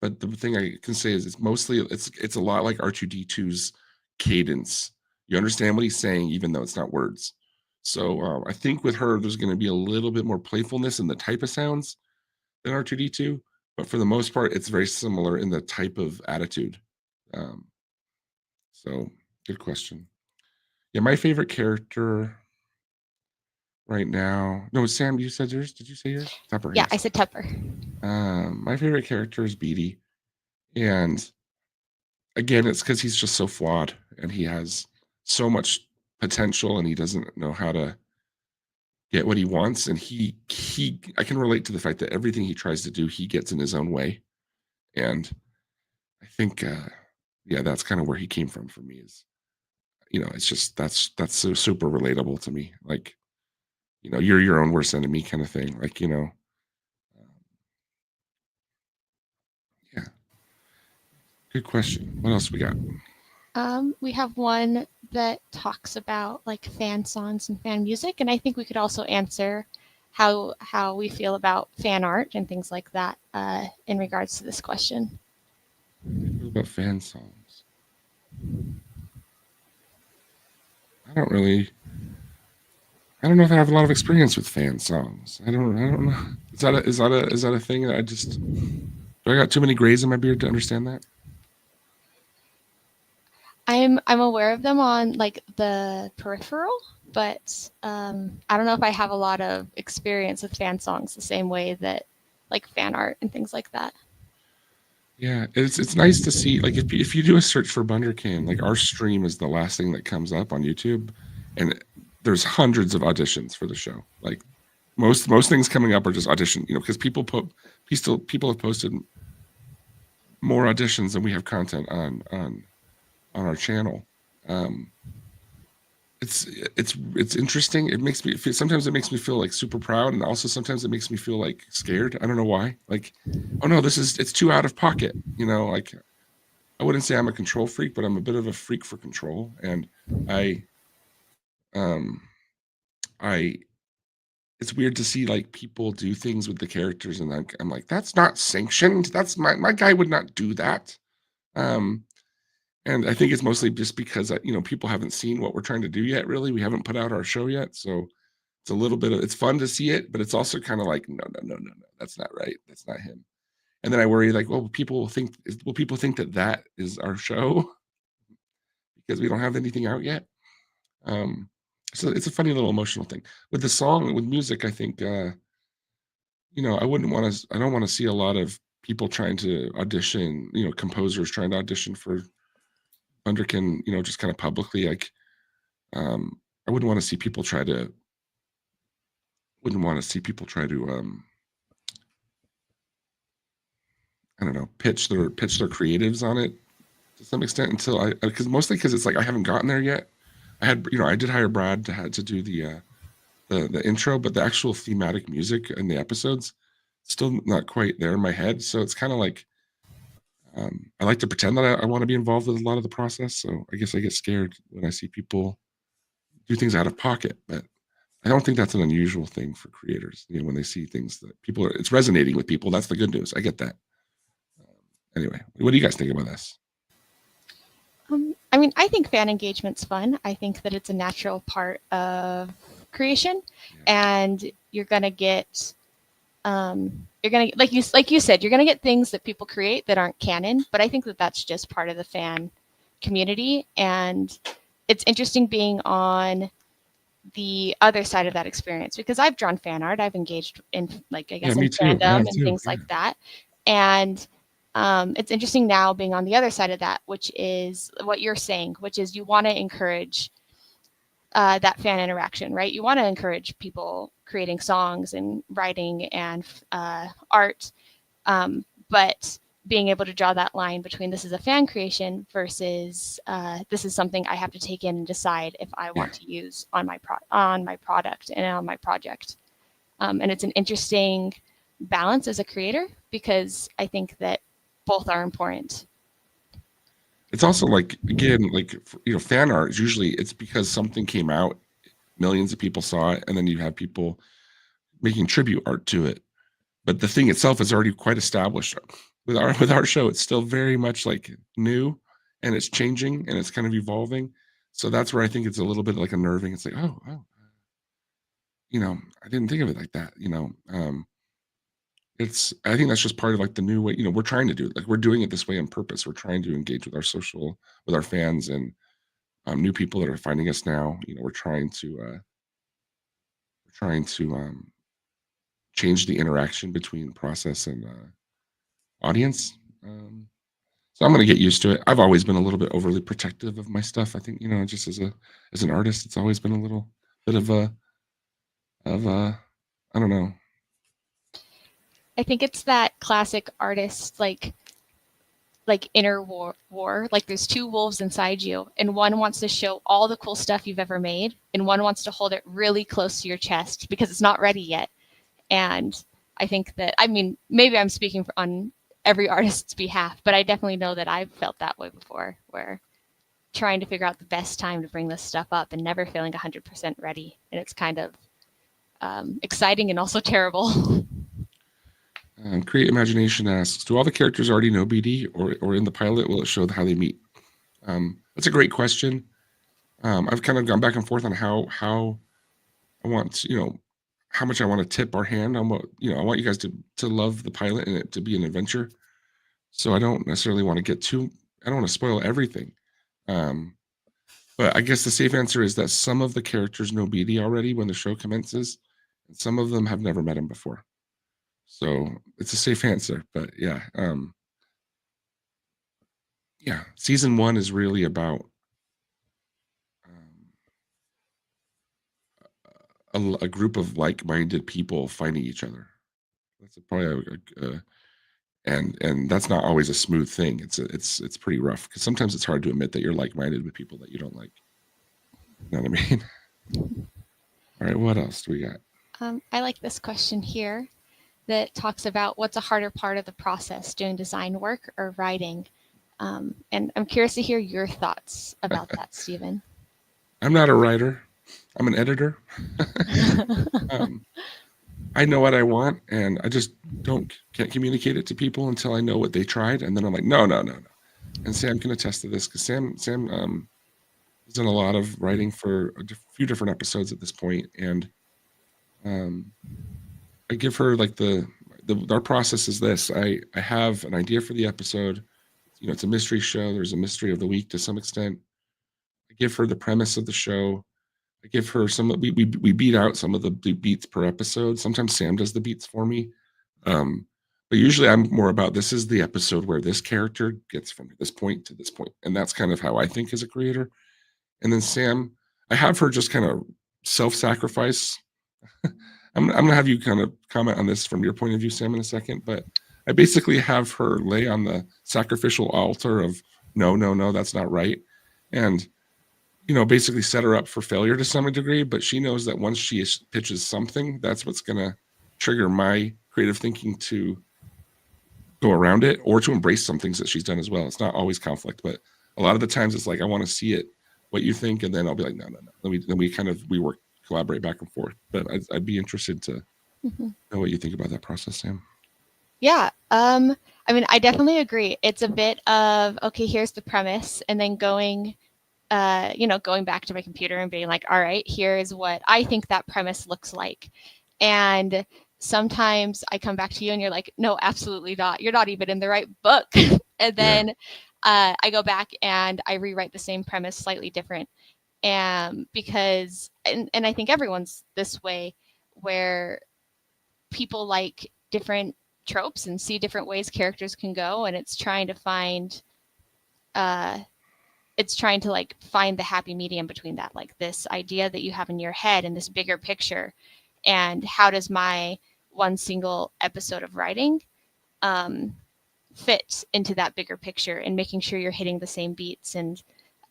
but the thing I can say is it's a lot like R2D2's cadence. You understand what he's saying, even though it's not words. So I think with her, there's going to be a little bit more playfulness in the type of sounds than R2D2, but for the most part, it's very similar in the type of attitude. So good question. Yeah, my favorite character right now. No, Sam, you said yours. Did you say yours? Tupper. Yeah, yes. I said Tupper. My favorite character is Beedee, and again, it's because he's just so flawed, and he has so much potential, and he doesn't know how to get what he wants. And I can relate to the fact that everything he tries to do, he gets in his own way, and I think, yeah, that's kind of where he came from for me. Is it's just that's so super relatable to me. Like, you're your own worst enemy kind of thing. Like, yeah. Good question. What else we got? We have one that talks about like fan songs and fan music, and I think we could also answer how we feel about fan art and things like that in regards to this question. What about fan songs? I don't know if I have a lot of experience with fan songs. I don't know. Is that a thing that do I got too many grays in my beard to understand that? I'm aware of them on like the peripheral, but I don't know if I have a lot of experience with fan songs the same way that like fan art and things like that. Yeah, it's nice to see. Like if you do a search for Bunderkin, like our stream is the last thing that comes up on YouTube, and there's hundreds of auditions for the show. Like most things coming up are just audition. Because people have posted more auditions than we have content on our channel. It's interesting. It makes me feel, sometimes it makes me feel like super proud, and also sometimes it makes me feel like scared. I don't know why. Like, oh no, it's too out of pocket. Like I wouldn't say I'm a control freak, but I'm a bit of a freak for control. And it's weird to see like people do things with the characters, and I'm like, that's not sanctioned. That's my guy would not do that. And I think it's mostly just because people haven't seen what we're trying to do yet. Really, we haven't put out our show yet, so it's a little bit of, it's fun to see it, but it's also kind of like no, that's not right. That's not him. And then I worry like, well, will people think that is our show because we don't have anything out yet? So it's a funny little emotional thing with the song, with music. I think I don't want to see a lot of people trying to audition, composers trying to audition for Bunderkin, just kind of publicly. Like I wouldn't want to see people try to I don't know, pitch their creatives on it to some extent until because it's like I haven't gotten there yet. I did hire Brad to do the the intro, but the actual thematic music in the episodes still not quite there in my head. So it's kind of like I like to pretend that I want to be involved with a lot of the process. So I guess I get scared when I see people do things out of pocket, but I don't think that's an unusual thing for creators. You know, when they see things that people are, it's resonating with people. That's the good news. I get that. Anyway, what do you guys think about this? I mean, I think fan engagement's fun. I think that it's a natural part of creation, and you're gonna get, like you said, you're gonna get things that people create that aren't canon. But I think that that's just part of the fan community, and it's interesting being on the other side of that experience because I've drawn fan art. I've engaged in, like, I guess, me in too. fandom Yeah, and too. things Yeah. like that, and it's interesting now being on the other side of that, which is what you're saying, which is you want to encourage that fan interaction, right? You want to encourage people creating songs and writing and art, but being able to draw that line between this is a fan creation versus this is something I have to take in and decide if I want to use on my product and on my project. And it's an interesting balance as a creator because I think that both are important. It's also like, again, like, you know, fan art is usually it's because something came out, millions of people saw it, and then you have people making tribute art to it. But the thing itself is already quite established. With our show, it's still very much like new, and it's changing and it's kind of evolving. So that's where I think it's a little bit like unnerving. It's like, oh, you know, I didn't think of it like that. You know, I think that's just part of like the new way. You know, we're trying to do it. Like we're doing it this way on purpose. We're trying to engage with our fans and new people that are finding us now. You know, we're trying to change the interaction between process and audience. So I'm going to get used to it. I've always been a little bit overly protective of my stuff. I think, you know, just as an artist, it's always been a little bit of I don't know. I think it's that classic artist like inner war. Like there's two wolves inside you, and one wants to show all the cool stuff you've ever made, and one wants to hold it really close to your chest because it's not ready yet. And I think that, I mean, maybe I'm speaking on every artist's behalf, but I definitely know that I've felt that way before, where trying to figure out the best time to bring this stuff up and never feeling 100% ready. And it's kind of exciting and also terrible. Create Imagination asks, do all the characters already know Beedee, or in the pilot will it show how they meet? That's a great question. I've kind of gone back and forth on how I want to, you know, how much I want to tip our hand on what, you know, I want you guys to love the pilot and it to be an adventure. So I don't necessarily want to I don't want to spoil everything. But I guess the safe answer is that some of the characters know Beedee already when the show commences, and some of them have never met him before. So it's a safe answer, but yeah. Season 1 is really about a group of like-minded people finding each other. That's probably and that's not always a smooth thing. It's pretty rough because sometimes it's hard to admit that you're like-minded with people that you don't like. You know what I mean? All right, what else do we got? I like this question here that talks about what's a harder part of the process, doing design work or writing. And I'm curious to hear your thoughts about that, Stephen. I'm not a writer. I'm an editor. I know what I want, and I just can't communicate it to people until I know what they tried, and then I'm like, no. And Sam can attest to this because Sam has done a lot of writing for a few different episodes at this point, and I give her like our process is this. I have an idea for the episode. You know, it's a mystery show. There's a mystery of the week to some extent. I give her the premise of the show. I give her we beat out some of the beats per episode. Sometimes Sam does the beats for me. But usually I'm more about this is the episode where this character gets from this point to this point. And that's kind of how I think as a creator. And then Sam, I have her just kind of self-sacrifice. I'm going to have you kind of comment on this from your point of view, Sam, in a second. But I basically have her lay on the sacrificial altar of no, that's not right. And basically set her up for failure to some degree, but she knows that once she pitches something, that's what's going to trigger my creative thinking to go around it or to embrace some things that she's done as well. It's not always conflict, but a lot of the times it's like, I want to see it, what you think. And then I'll be like, no. Then we work, collaborate back and forth. But I'd be interested to know what you think about that process, Sam. Yeah. I mean, I definitely agree. It's a bit of, okay, here's the premise, and then going back to my computer and being like, all right, here's what I think that premise looks like. And sometimes I come back to you and you're like, no, absolutely not. You're not even in the right book. And then I go back and I rewrite the same premise slightly different. Because I think everyone's this way, where people like different tropes and see different ways characters can go, and it's trying to find find the happy medium between that, like this idea that you have in your head and this bigger picture, and how does my one single episode of writing fit into that bigger picture, and making sure you're hitting the same beats. And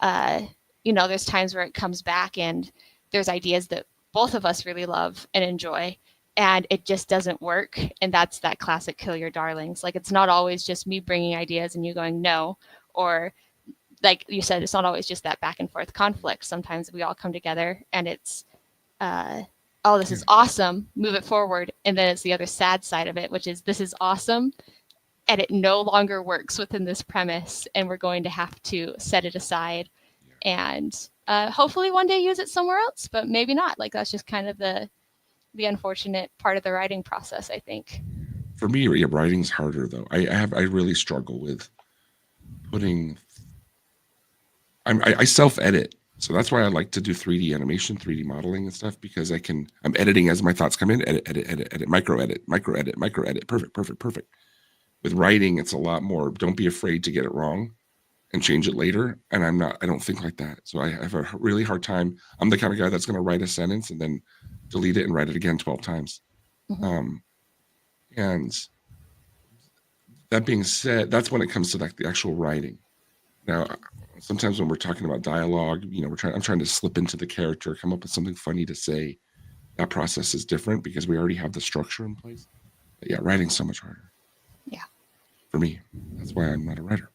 there's times where it comes back and there's ideas that both of us really love and enjoy, and it just doesn't work. And that's that classic kill your darlings. Like, it's not always just me bringing ideas and you going no, or like you said, it's not always just that back and forth conflict. Sometimes we all come together and it's, oh, this is awesome, move it forward. And then it's the other sad side of it, which is, this is awesome, and it no longer works within this premise, and we're going to have to set it aside and hopefully one day use it somewhere else, but maybe not. Like, that's just kind of the unfortunate part of the writing process, I think. For me, writing's harder though. I really struggle with putting. I self-edit, so that's why I like to do 3D animation, 3D modeling and stuff, because I'm editing as my thoughts come in, edit, micro edit, perfect. With writing, it's a lot more, don't be afraid to get it wrong and change it later. And I don't think like that. So I have a really hard time. I'm the kind of guy that's going to write a sentence and then delete it and write it again 12 times. And that being said, that's when it comes to like the actual writing. Now, sometimes when we're talking about dialogue, I'm trying to slip into the character, come up with something funny to say. That process is different because we already have the structure in place. But yeah, writing's so much harder. Yeah. For me, that's why I'm not a writer.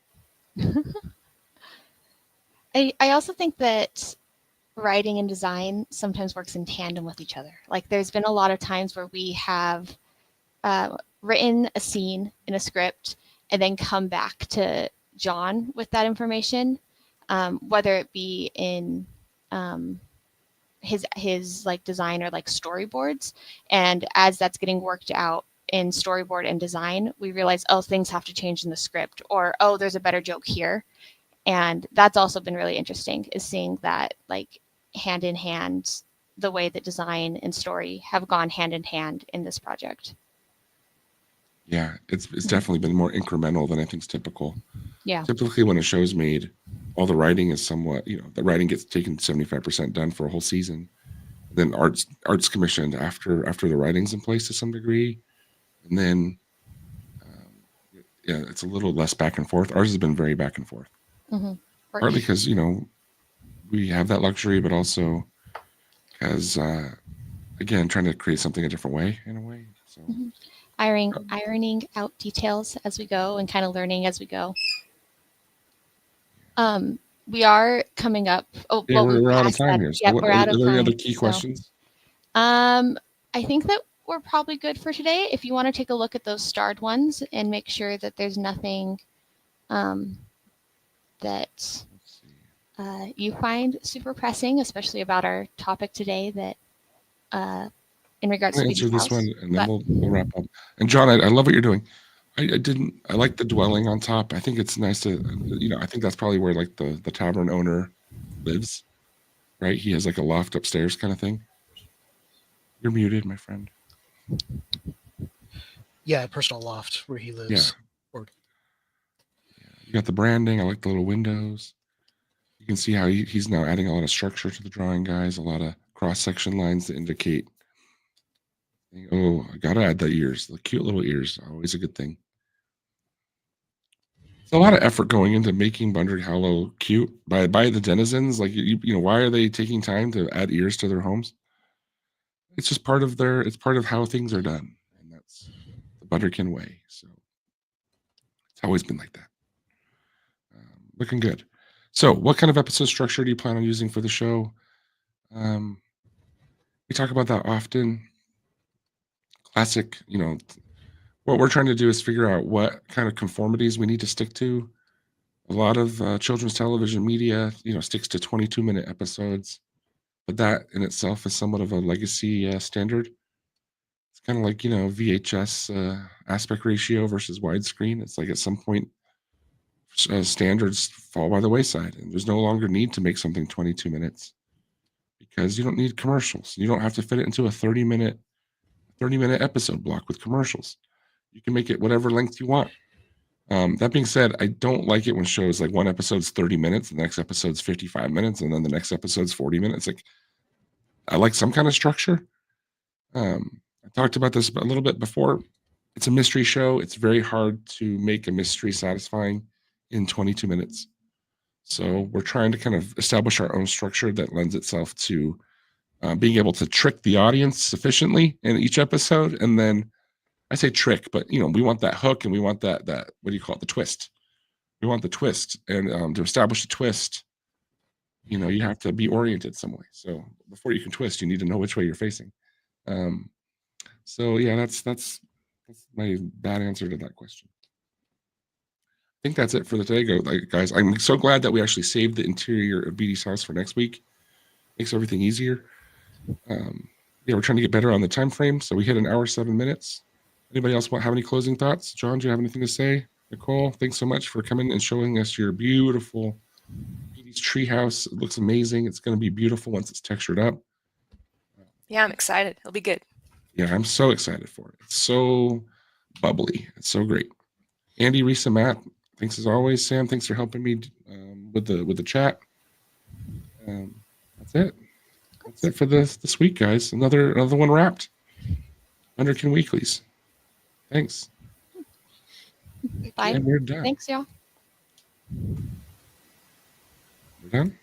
I also think that writing and design sometimes works in tandem with each other. Like, there's been a lot of times where we have written a scene in a script and then come back to John with that information, whether it be in his like design or like storyboards. And as that's getting worked out in storyboard and design, we realize, oh, things have to change in the script, or, oh, there's a better joke here. And that's also been really interesting, is seeing that like hand in hand, the way that design and story have gone hand in hand in this project. Yeah, it's definitely been more incremental than I think's typical. Yeah. Typically when a show's made, all the writing is somewhat, the writing gets taken 75% done for a whole season. Then art's commissioned after the writing's in place to some degree. And then, it's a little less back and forth. Ours has been very back and forth. Partly because, we have that luxury, but also as, again, trying to create something a different way, in a way. So. Ironing out details as we go and kind of learning as we go. We are coming up. Oh, yeah, well, we're out of time here. So we're out of time. Are there any other key questions? I think that we're probably good for today. If you want to take a look at those starred ones and make sure that there's nothing that you find super pressing, especially about our topic today, that in regards to answer this house, one, and then we'll wrap up. And John, I love what you're doing. I like the dwelling on top. I think it's nice to, I think that's probably where like the tavern owner lives, right? He has like a loft upstairs kind of thing. You're muted, my friend. Yeah, personal loft where he lives. Yeah. You got the branding. I like the little windows. You can see how he's now adding a lot of structure to the drawing, guys. A lot of cross-section lines to indicate. Oh, I gotta add the ears. The cute little ears. Always a good thing. It's a lot of effort going into making Bunderkin Hollow cute by the denizens. Like you know, why are they taking time to add ears to their homes? It's just part of their. It's part of how things are done, and that's the Bunderkin way. So it's always been like that. Looking good. So, what kind of episode structure do you plan on using for the show? We talk about that often. Classic, you know, what we're trying to do is figure out what kind of conformities we need to stick to. A lot of children's television media, you know, sticks to 22-minute episodes, but that in itself is somewhat of a legacy standard. It's kind of like, you know, VHS aspect ratio versus widescreen. It's like at some point, standards fall by the wayside, and there's no longer need to make something 22 minutes because you don't need commercials. You don't have to fit it into a 30-minute episode block with commercials. You can make it whatever length you want. That being said, I don't like it when shows like one episode's 30 minutes, the next episode's 55 minutes, and then the next episode's 40 minutes. Like, I like some kind of structure. I talked about this a little bit before. It's a mystery show. It's very hard to make a mystery satisfying in 22 minutes. So we're trying to kind of establish our own structure that lends itself to being able to trick the audience sufficiently in each episode. And then I say trick, but you know, we want that hook and we want that what do you call it? The twist. We want the twist. And to establish the twist, you know, you have to be oriented some way. So before you can twist, you need to know which way you're facing. So yeah, that's my bad answer to that question. I think that's it for the today, guys. I'm so glad that we actually saved the interior of Beedee's house for next week. Makes everything easier. Yeah, we're trying to get better on the time frame, so we hit an hour 7 minutes. Anybody else have any closing thoughts? John, do you have anything to say? Nicole, thanks so much for coming and showing us your beautiful Beedee's treehouse. It looks amazing. It's going to be beautiful once it's textured up. Yeah, I'm excited. It'll be good. Yeah, I'm so excited for it. It's so bubbly. It's so great. Andy, Risa, Matt, thanks as always. Sam, thanks for helping me with the chat. That's it. That's it for this week, guys. Another one wrapped. Bunderkin Weeklies. Thanks. Bye. And we're done. Thanks, y'all. We're done.